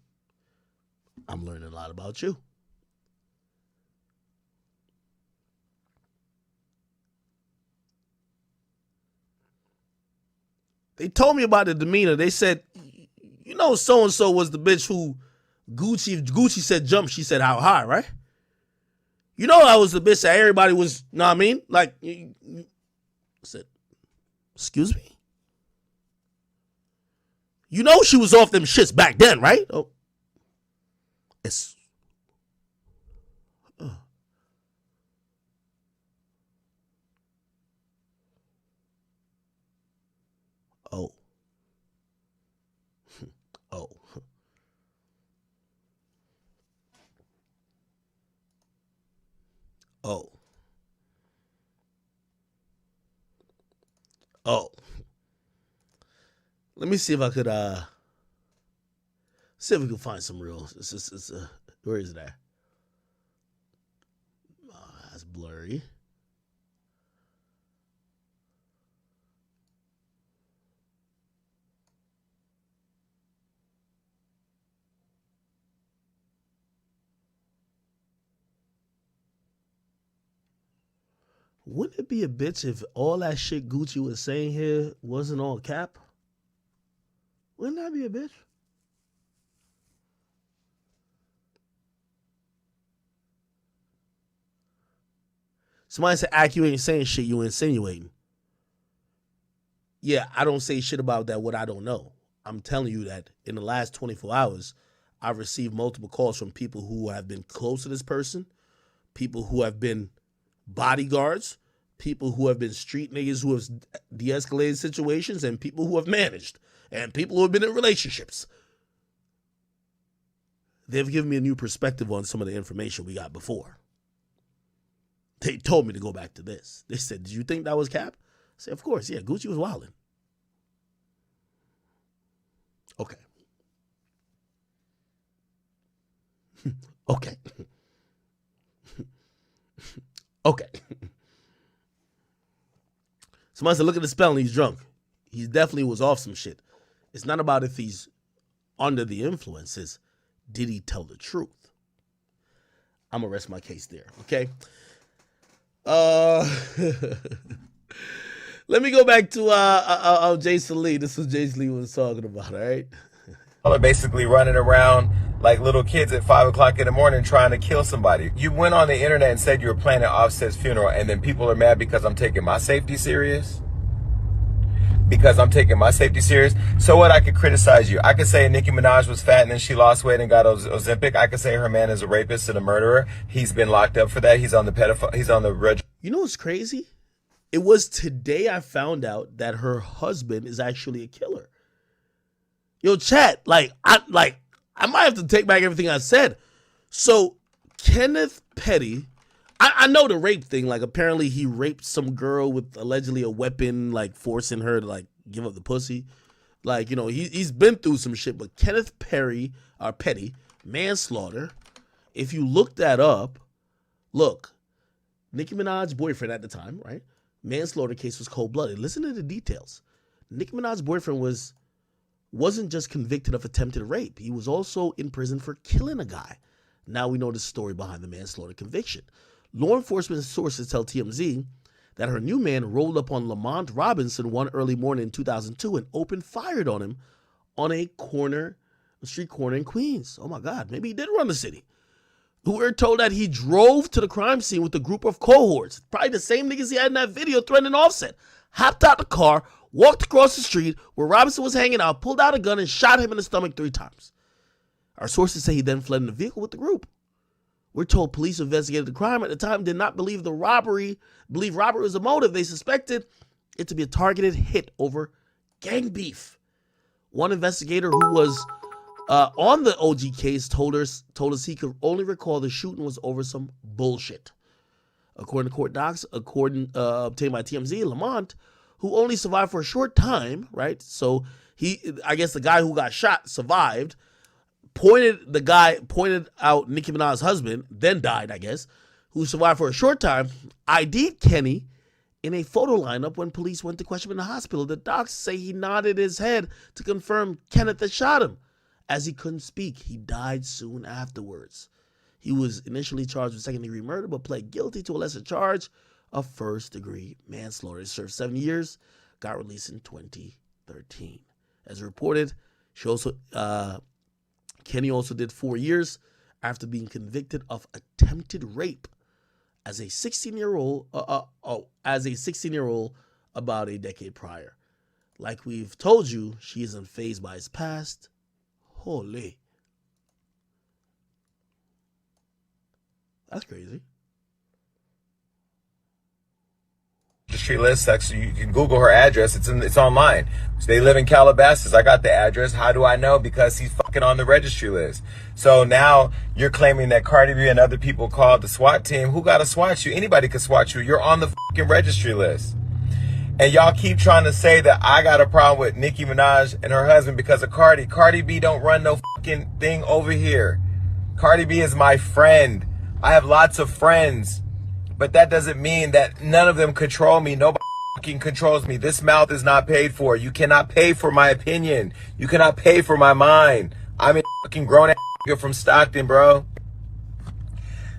I'm learning a lot about you. They told me about the demeanor. They said, you know, so-and-so was the bitch who Gucci said jump, she said how high, right? You know I was the bitch that everybody was, know what I mean? Like, I said, excuse me? You know she was off them shits back then, right? Oh, it's... Oh. Oh. Oh. Oh. Let me see if I could see if we can find some real. Where is that? That's blurry. Wouldn't it be a bitch if all that shit Gucci was saying here wasn't all cap? Wouldn't that be a bitch? Somebody said, Ak, you ain't saying shit, you insinuating. Yeah, I don't say shit about that, what I don't know. I'm telling you that in the last 24 hours, I've received multiple calls from people who have been close to this person, people who have been bodyguards, people who have been street niggas who have de-escalated situations, and people who have managed, and people who have been in relationships. They've given me a new perspective on some of the information we got before. They told me to go back to this. They said, did you think that was cap? I said, of course, yeah, Gucci was wilding. Okay. Okay. Okay. Somebody said, look at the spelling, he's drunk. He definitely was off some shit. It's not about if he's under the influences. Did he tell the truth? I'm going to rest my case there, okay? Let me go back to Jason Lee. This is Jason Lee was talking about, all right? People are basically running around like little kids at 5 o'clock in the morning trying to kill somebody. You went on the internet and said you were planning Offset's funeral, and then people are mad because I'm taking my safety serious? Because I'm taking my safety serious? So what? I could criticize you. I could say Nicki Minaj was fat and then she lost weight and got Ozempic. I could say her man is a rapist and a murderer. He's been locked up for that. He's on the pedophile. He's on the red. You know what's crazy? It was today I found out that her husband is actually a killer. Yo, chat, I might have to take back everything I said. So Kenneth Petty, I know the rape thing. Like, apparently he raped some girl with allegedly a weapon, like forcing her to like give up the pussy. Like, you know, he's been through some shit. But Kenneth Petty, manslaughter. If you look that up, look, Nicki Minaj's boyfriend at the time, right? Manslaughter case was cold-blooded. Listen to the details. Nicki Minaj's boyfriend wasn't just convicted of attempted rape. He was also in prison for killing a guy. Now we know the story behind the manslaughter conviction. Law enforcement sources tell TMZ that her new man rolled up on Lamont Robinson one early morning in 2002 and opened fire on him on a street corner in Queens. Oh my God, maybe he did run the city. We're told that he drove to the crime scene with a group of cohorts, probably the same niggas he had in that video threatening Offset, hopped out the car, walked across the street where Robinson was hanging out, pulled out a gun, and shot him in the stomach 3 times. Our sources say he then fled in the vehicle with the group. We're told police who investigated the crime at the time did not believe robbery was a motive. They suspected it to be a targeted hit over gang beef. One investigator who was on the OG case told us he could only recall the shooting was over some bullshit. According to court docs, obtained by TMZ, Lamont, who only survived for a short time, right? So I guess the guy who got shot survived, pointed out Nicki Minaj's husband, then died, I guess, who survived for a short time, ID'd Kenny in a photo lineup when police went to question him in the hospital. The docs say he nodded his head to confirm Kenneth had shot him. As he couldn't speak, he died soon afterwards. He was initially charged with second-degree murder, but pled guilty to a lesser charge of first-degree manslaughter. He served 7 years, got released in 2018. 13. As reported, Kenny also did 4 years after being convicted of attempted rape as a 16-year-old about a decade prior. Like we've told you, she isn't fazed by his past. Holy. That's crazy. Registry list. You can Google her address. It's online. So they live in Calabasas. I got the address. How do I know? Because he's fucking on the registry list. So now you're claiming that Cardi B and other people called the SWAT team. Who got to SWAT you? Anybody could SWAT you. You're on the fucking registry list. And y'all keep trying to say that I got a problem with Nicki Minaj and her husband because of Cardi. Cardi B don't run no fucking thing over here. Cardi B is my friend. I have lots of friends. But that doesn't mean that none of them control me. Nobody fucking controls me. This mouth is not paid for. You cannot pay for my opinion. You cannot pay for my mind. I'm a fucking grown ass nigga from Stockton, bro.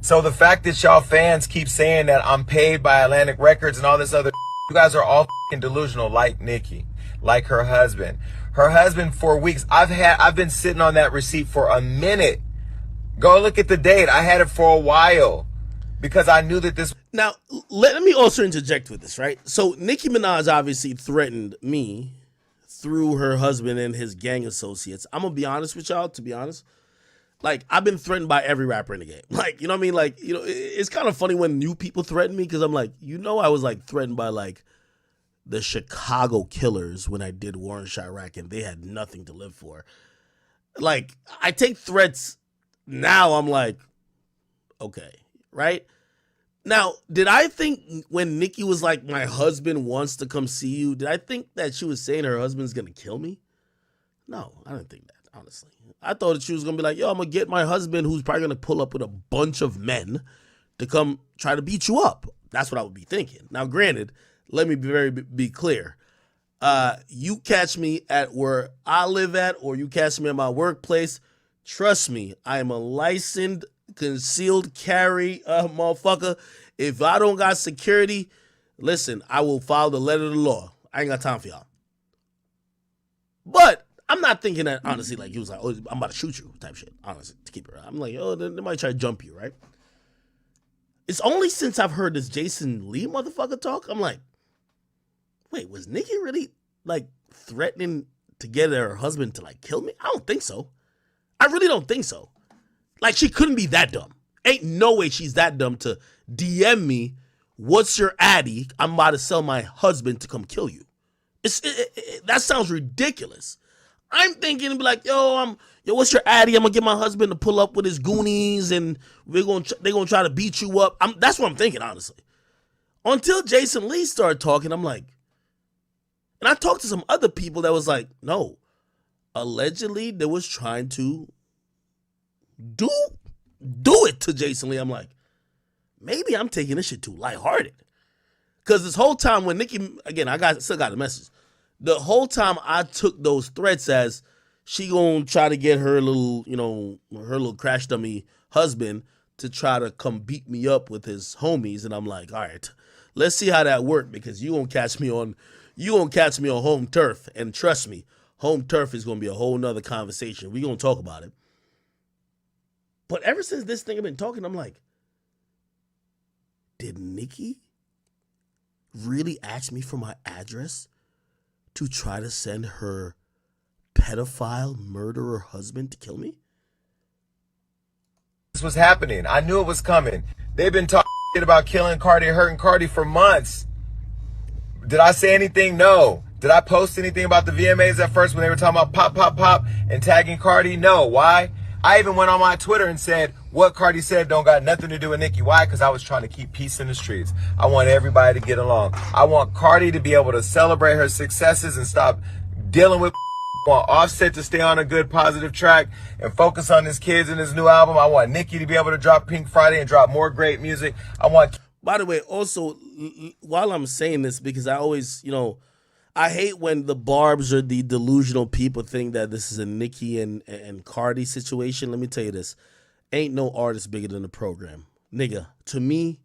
So the fact that y'all fans keep saying that I'm paid by Atlantic Records and all this other, you guys are all fucking delusional, like Nicki, like her husband. Her husband for weeks. I've been sitting on that receipt for a minute. Go look at the date. I had it for a while. Because I knew that this... Now, let me also interject with this, right? So, Nicki Minaj obviously threatened me through her husband and his gang associates. I'm going to be honest with y'all, to be honest. Like, I've been threatened by every rapper in the game. Like, you know what I mean? Like, you know, it's kind of funny when new people threaten me because I'm like, you know, I was, like, threatened by, like, the Chicago Killers when I did War in Chirac and they had nothing to live for. Like, I take threats now, I'm like, okay. Right? Now, did I think when Nicki was like, my husband wants to come see you, did I think that she was saying her husband's going to kill me? No, I didn't think that, honestly. I thought that she was going to be like, yo, I'm going to get my husband who's probably going to pull up with a bunch of men to come try to beat you up. That's what I would be thinking. Now, granted, let me be clear. You catch me at where I live at or you catch me at my workplace, trust me, I am a licensed concealed carry motherfucker. If I don't got security, listen, I will follow the letter of the law. I ain't got time for y'all. But I'm not thinking that, honestly, like he was like, oh, I'm about to shoot you type shit, honestly, to keep it real. I'm like, oh, they might try to jump you, right? It's only since I've heard this Jason Lee motherfucker talk, I'm like, wait, was Nicki really, like, threatening to get her husband to, like, kill me? I don't think so. I really don't think so. Like, she couldn't be that dumb. Ain't no way she's that dumb to DM me, what's your addy? I'm about to sell my husband to come kill you. That sounds ridiculous. I'm thinking, be like, yo, what's your addy? I'm going to get my husband to pull up with his goonies and they're gonna try to beat you up. That's what I'm thinking, honestly. Until Jason Lee started talking, I'm like, and I talked to some other people that was like, no, allegedly they was trying to do it to Jason Lee. I'm like, maybe I'm taking this shit too lighthearted. Because this whole time when Nicki, again, still got the message. The whole time I took those threats as she gonna try to get her little, her little crash dummy husband to try to come beat me up with his homies. And I'm like, all right, let's see how that worked because you gonna catch me on home turf. And trust me, home turf is gonna be a whole nother conversation. We gonna talk about it. But ever since this thing I've been talking, I'm like, did Nicki really ask me for my address to try to send her pedophile murderer husband to kill me? This was happening. I knew it was coming. They've been talking about killing Cardi, hurting Cardi for months. Did I say anything? No. Did I post anything about the VMAs at first when they were talking about pop, pop, pop and tagging Cardi? No. Why? I even went on my Twitter and said, what Cardi said don't got nothing to do with Nicki. Why? Because I was trying to keep peace in the streets. I want everybody to get along. I want Cardi to be able to celebrate her successes and stop dealing with. I want Offset to stay on a good, positive track and focus on his kids and his new album. I want Nicki to be able to drop Pink Friday and drop more great music. I want... By the way, also, while I'm saying this, because I always, I hate when the barbs or the delusional people think that this is a Nicki and Cardi situation. Let me tell you this. Ain't no artist bigger than the program. Nigga, to me,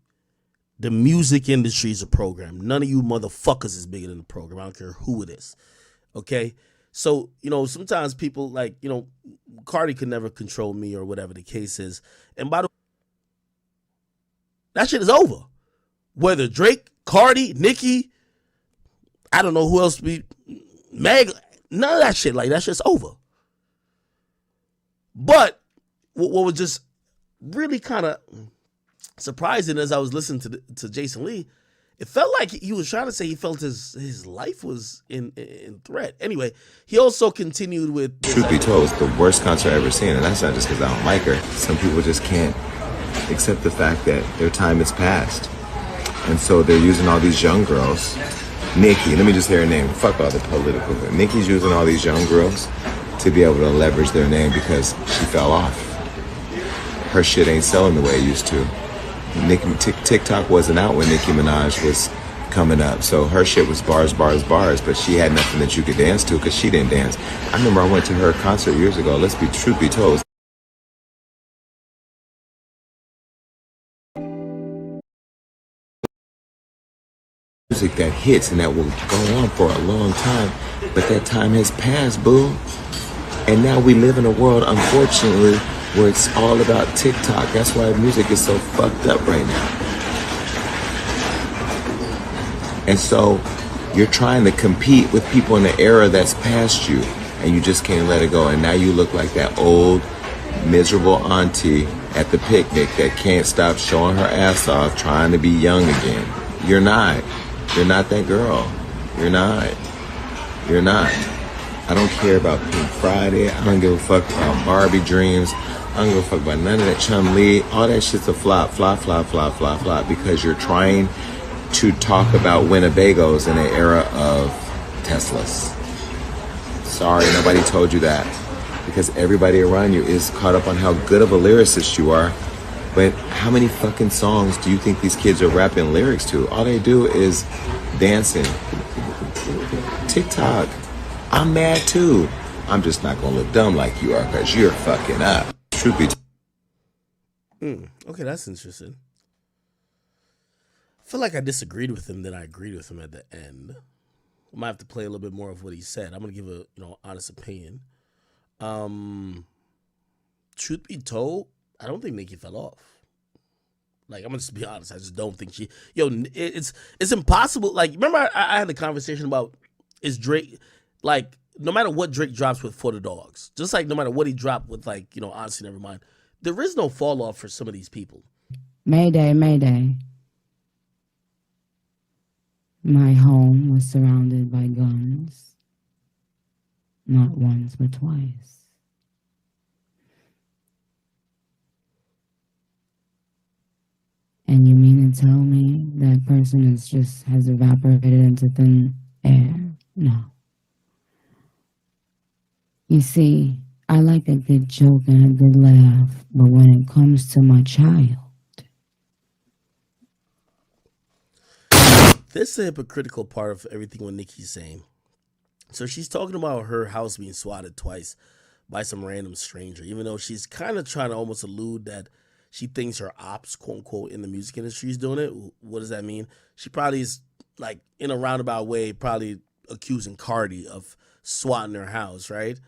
the music industry is a program. None of you motherfuckers is bigger than the program. I don't care who it is. Okay, so sometimes people like Cardi could never control me or whatever the case is. And by the way, that shit is over. Whether Drake, Cardi, Nicki, I don't know who else Meg, none of that shit. Like, that shit's over. But what was just really kind of surprising as I was listening to Jason Lee, it felt like he was trying to say he felt his life was in threat. Anyway, he also continued with Truth be told, it's the worst concert I've ever seen, and that's not just because I don't like her. Some people just can't accept the fact that their time is past. And so they're using all these young girls. Nicki, let me just hear her name. Fuck all the political. Nicki's using all these young girls to be able to leverage their name because she fell off. Her shit ain't selling the way it used to. TikTok wasn't out when Nicki Minaj was coming up, so her shit was bars, but she had nothing that you could dance to because she didn't dance. I remember I went to her concert years ago. Truth be told, music that hits and that will go on for a long time, but that time has passed, boo. And now we live in a world, unfortunately, where it's all about TikTok. That's why music is so fucked up right now. And so you're trying to compete with people in the era that's past you, and you just can't let it go. And now you look like that old, miserable auntie at the picnic that can't stop showing her ass off, trying to be young again. You're not. You're not that girl. You're not. You're not. I don't care about Pink Friday. I don't give a fuck about Barbie dreams. I don't give a fuck about none of that Chun-Li. All that shit's a flop, because you're trying to talk about Winnebagos in an era of Teslas. Sorry, nobody told you that. Because everybody around you is caught up on how good of a lyricist you are. But how many fucking songs do you think these kids are rapping lyrics to? All they do is dancing. TikTok. I'm mad too. I'm just not gonna look dumb like you are because you're fucking up. Truth be okay, that's interesting. I feel like I disagreed with him, then I agreed with him at the end. I might have to play a little bit more of what he said. I'm gonna give a honest opinion. Truth be told, I don't think Nicki fell off. Like, I'm gonna just be honest. I just don't think she. It's impossible. Like, remember I had the conversation about is Drake like no matter what Drake drops with For the Dogs, just like no matter what he dropped with Honestly Nevermind, there is no fall off for some of these people. Mayday, mayday. My home was surrounded by guns. Not once, but twice. And you mean to tell me that person has evaporated into thin air? No. You see, I like a good joke and a good laugh, but when it comes to my child. This is a hypocritical part of everything what Nicki's saying. So she's talking about her house being swatted twice by some random stranger, even though she's kind of trying to almost allude that she thinks her ops, quote unquote, in the music industry is doing it. What does that mean? She probably is, like, in a roundabout way, probably accusing Cardi of swatting her house, right?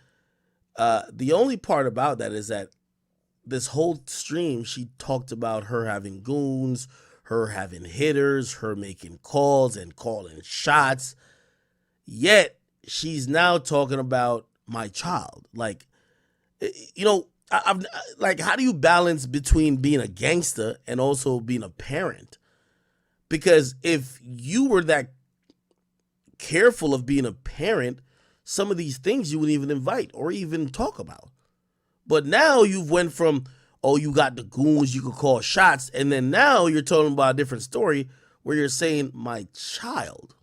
The only part about that is that this whole stream, she talked about her having goons, her having hitters, her making calls and calling shots. Yet she's now talking about my child. Like, like, how do you balance between being a gangster and also being a parent? Because if you were that careful of being a parent, some of these things you wouldn't even invite or even talk about. But now you've went from, oh, you got the goons, you could call shots, and then now you're talking about a different story where you're saying my child.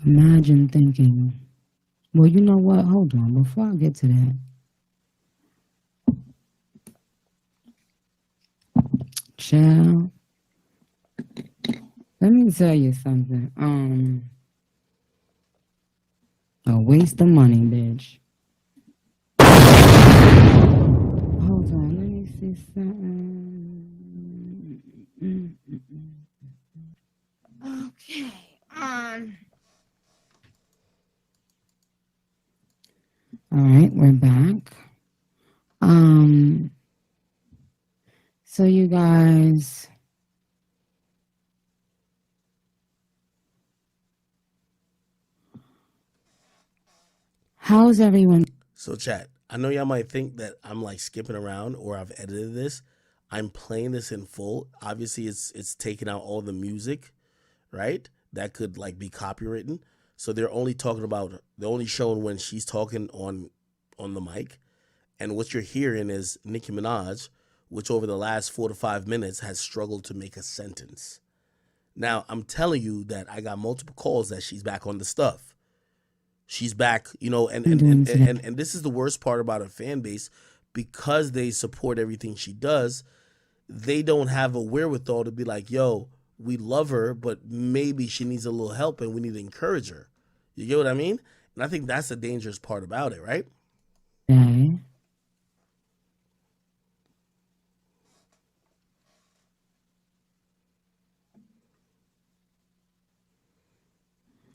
Imagine thinking, well, you know what? Hold on. Before I get to that, child, let me tell you something. A waste of money, bitch. Hold on, let me see something. Okay. All right, we're back. So you guys, how's everyone? So chat, I know y'all might think that I'm like skipping around or I've edited this. I'm playing this in full. Obviously, it's taking out all the music, right? That could like be copywritten. So they're only showing when she's talking on the mic. And what you're hearing is Nicki Minaj, which over the last 4 to 5 minutes has struggled to make a sentence. Now, I'm telling you that I got multiple calls that she's back on the stuff. She's back, you know, and this is the worst part about her fan base, because they support everything she does. They don't have a wherewithal to be like, yo, we love her, but maybe she needs a little help and we need to encourage her. You get what I mean? And I think that's the dangerous part about it, right? Okay.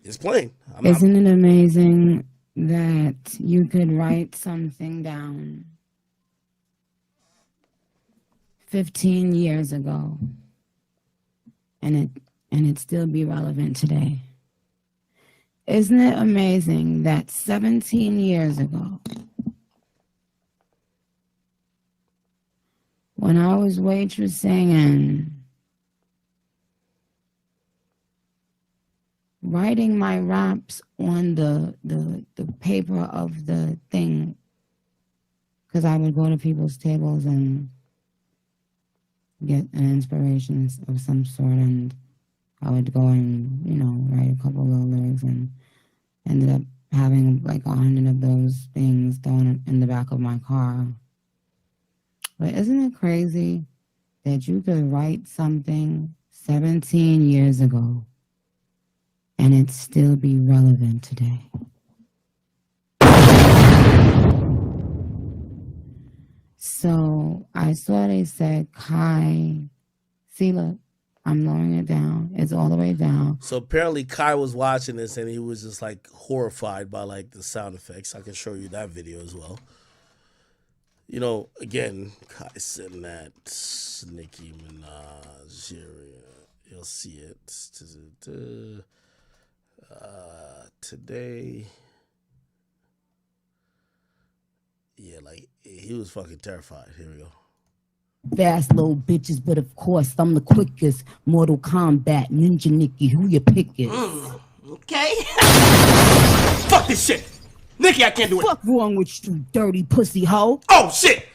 It's plain. Isn't it amazing that you could write something down 15 years ago and it still be relevant today? Isn't it amazing that 17 years ago, when I was waitressing and writing my raps on the paper of the thing, because I would go to people's tables and get an inspiration of some sort, and I would go and, you know, write a couple little lyrics, and ended up having like 100 of those things thrown in the back of my car. But isn't it crazy that you could write something 17 years ago and it still be relevant today? So I saw they said Kai. See, look, I'm lowering it down. It's all the way down. So apparently Kai was watching this and he was just like horrified by like the sound effects. I can show you that video as well. You know, again, Kai sitting at Nicki Minaj here. You'll see it today. Yeah, like he was fucking terrified. Here we go. Fast little bitches, but of course I'm the quickest. Mortal Kombat, Ninja Nicki, who you pick is. Okay. Fuck this shit. Nicki, I can't do it. Fuck wrong with you, dirty pussy hoe? Oh, shit.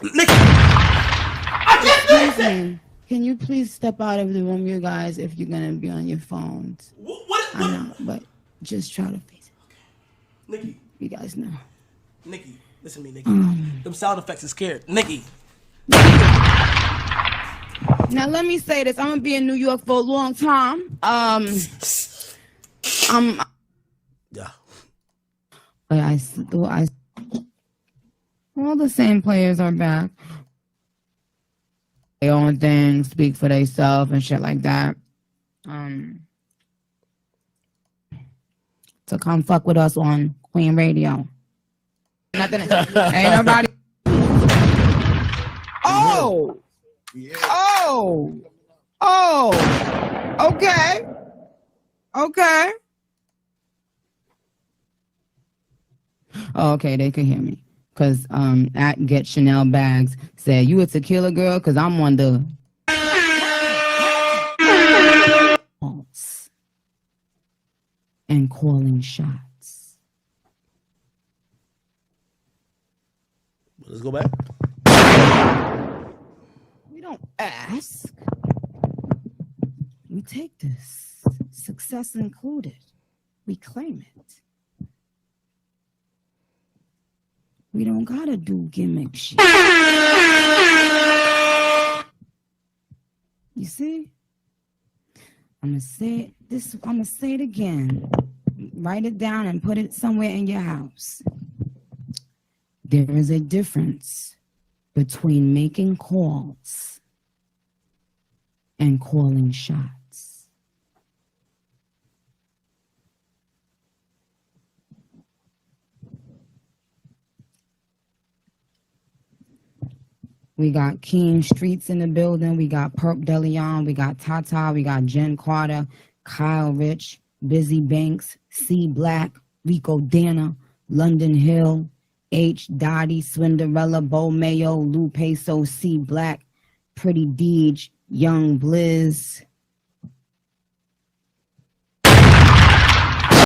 Nicki. I can't do Excuse this. me. Can you please step out of the room, you guys, if you're going to be on your phones? What? I know, but just try to face it. Nicki. You guys know. Nicki. Listen to me, Nicki. Them sound effects are scared. Nicki. Now let me say this. I'm gonna be in New York for a long time. Yeah. But all the same players are back. Their own thing, speak for themselves and shit like that. So come fuck with us on Queen Radio. Nothing. Ain't nobody. Oh. Yeah. Oh. Okay. Oh, okay, they can hear me. Because at Get Chanel Bags said, you a tequila girl? Because I'm on the... and calling shots. Let's go back. We don't ask. We take this. Success included. We claim it. We don't gotta do gimmick shit. You see? I'm gonna say it again. write it down and put it somewhere in your house. There is a difference between making calls and calling shots. We got Keen Streets in the building. We got Perp DeLeon. We got Tata. We got Jen Carter, Kyle Rich, Busy Banks, C Black, Rico Dana, London Hill, H Dottie, Swinderella, Bo Mayo, Lou Peso, C Black, Pretty Deej, Young Blizz,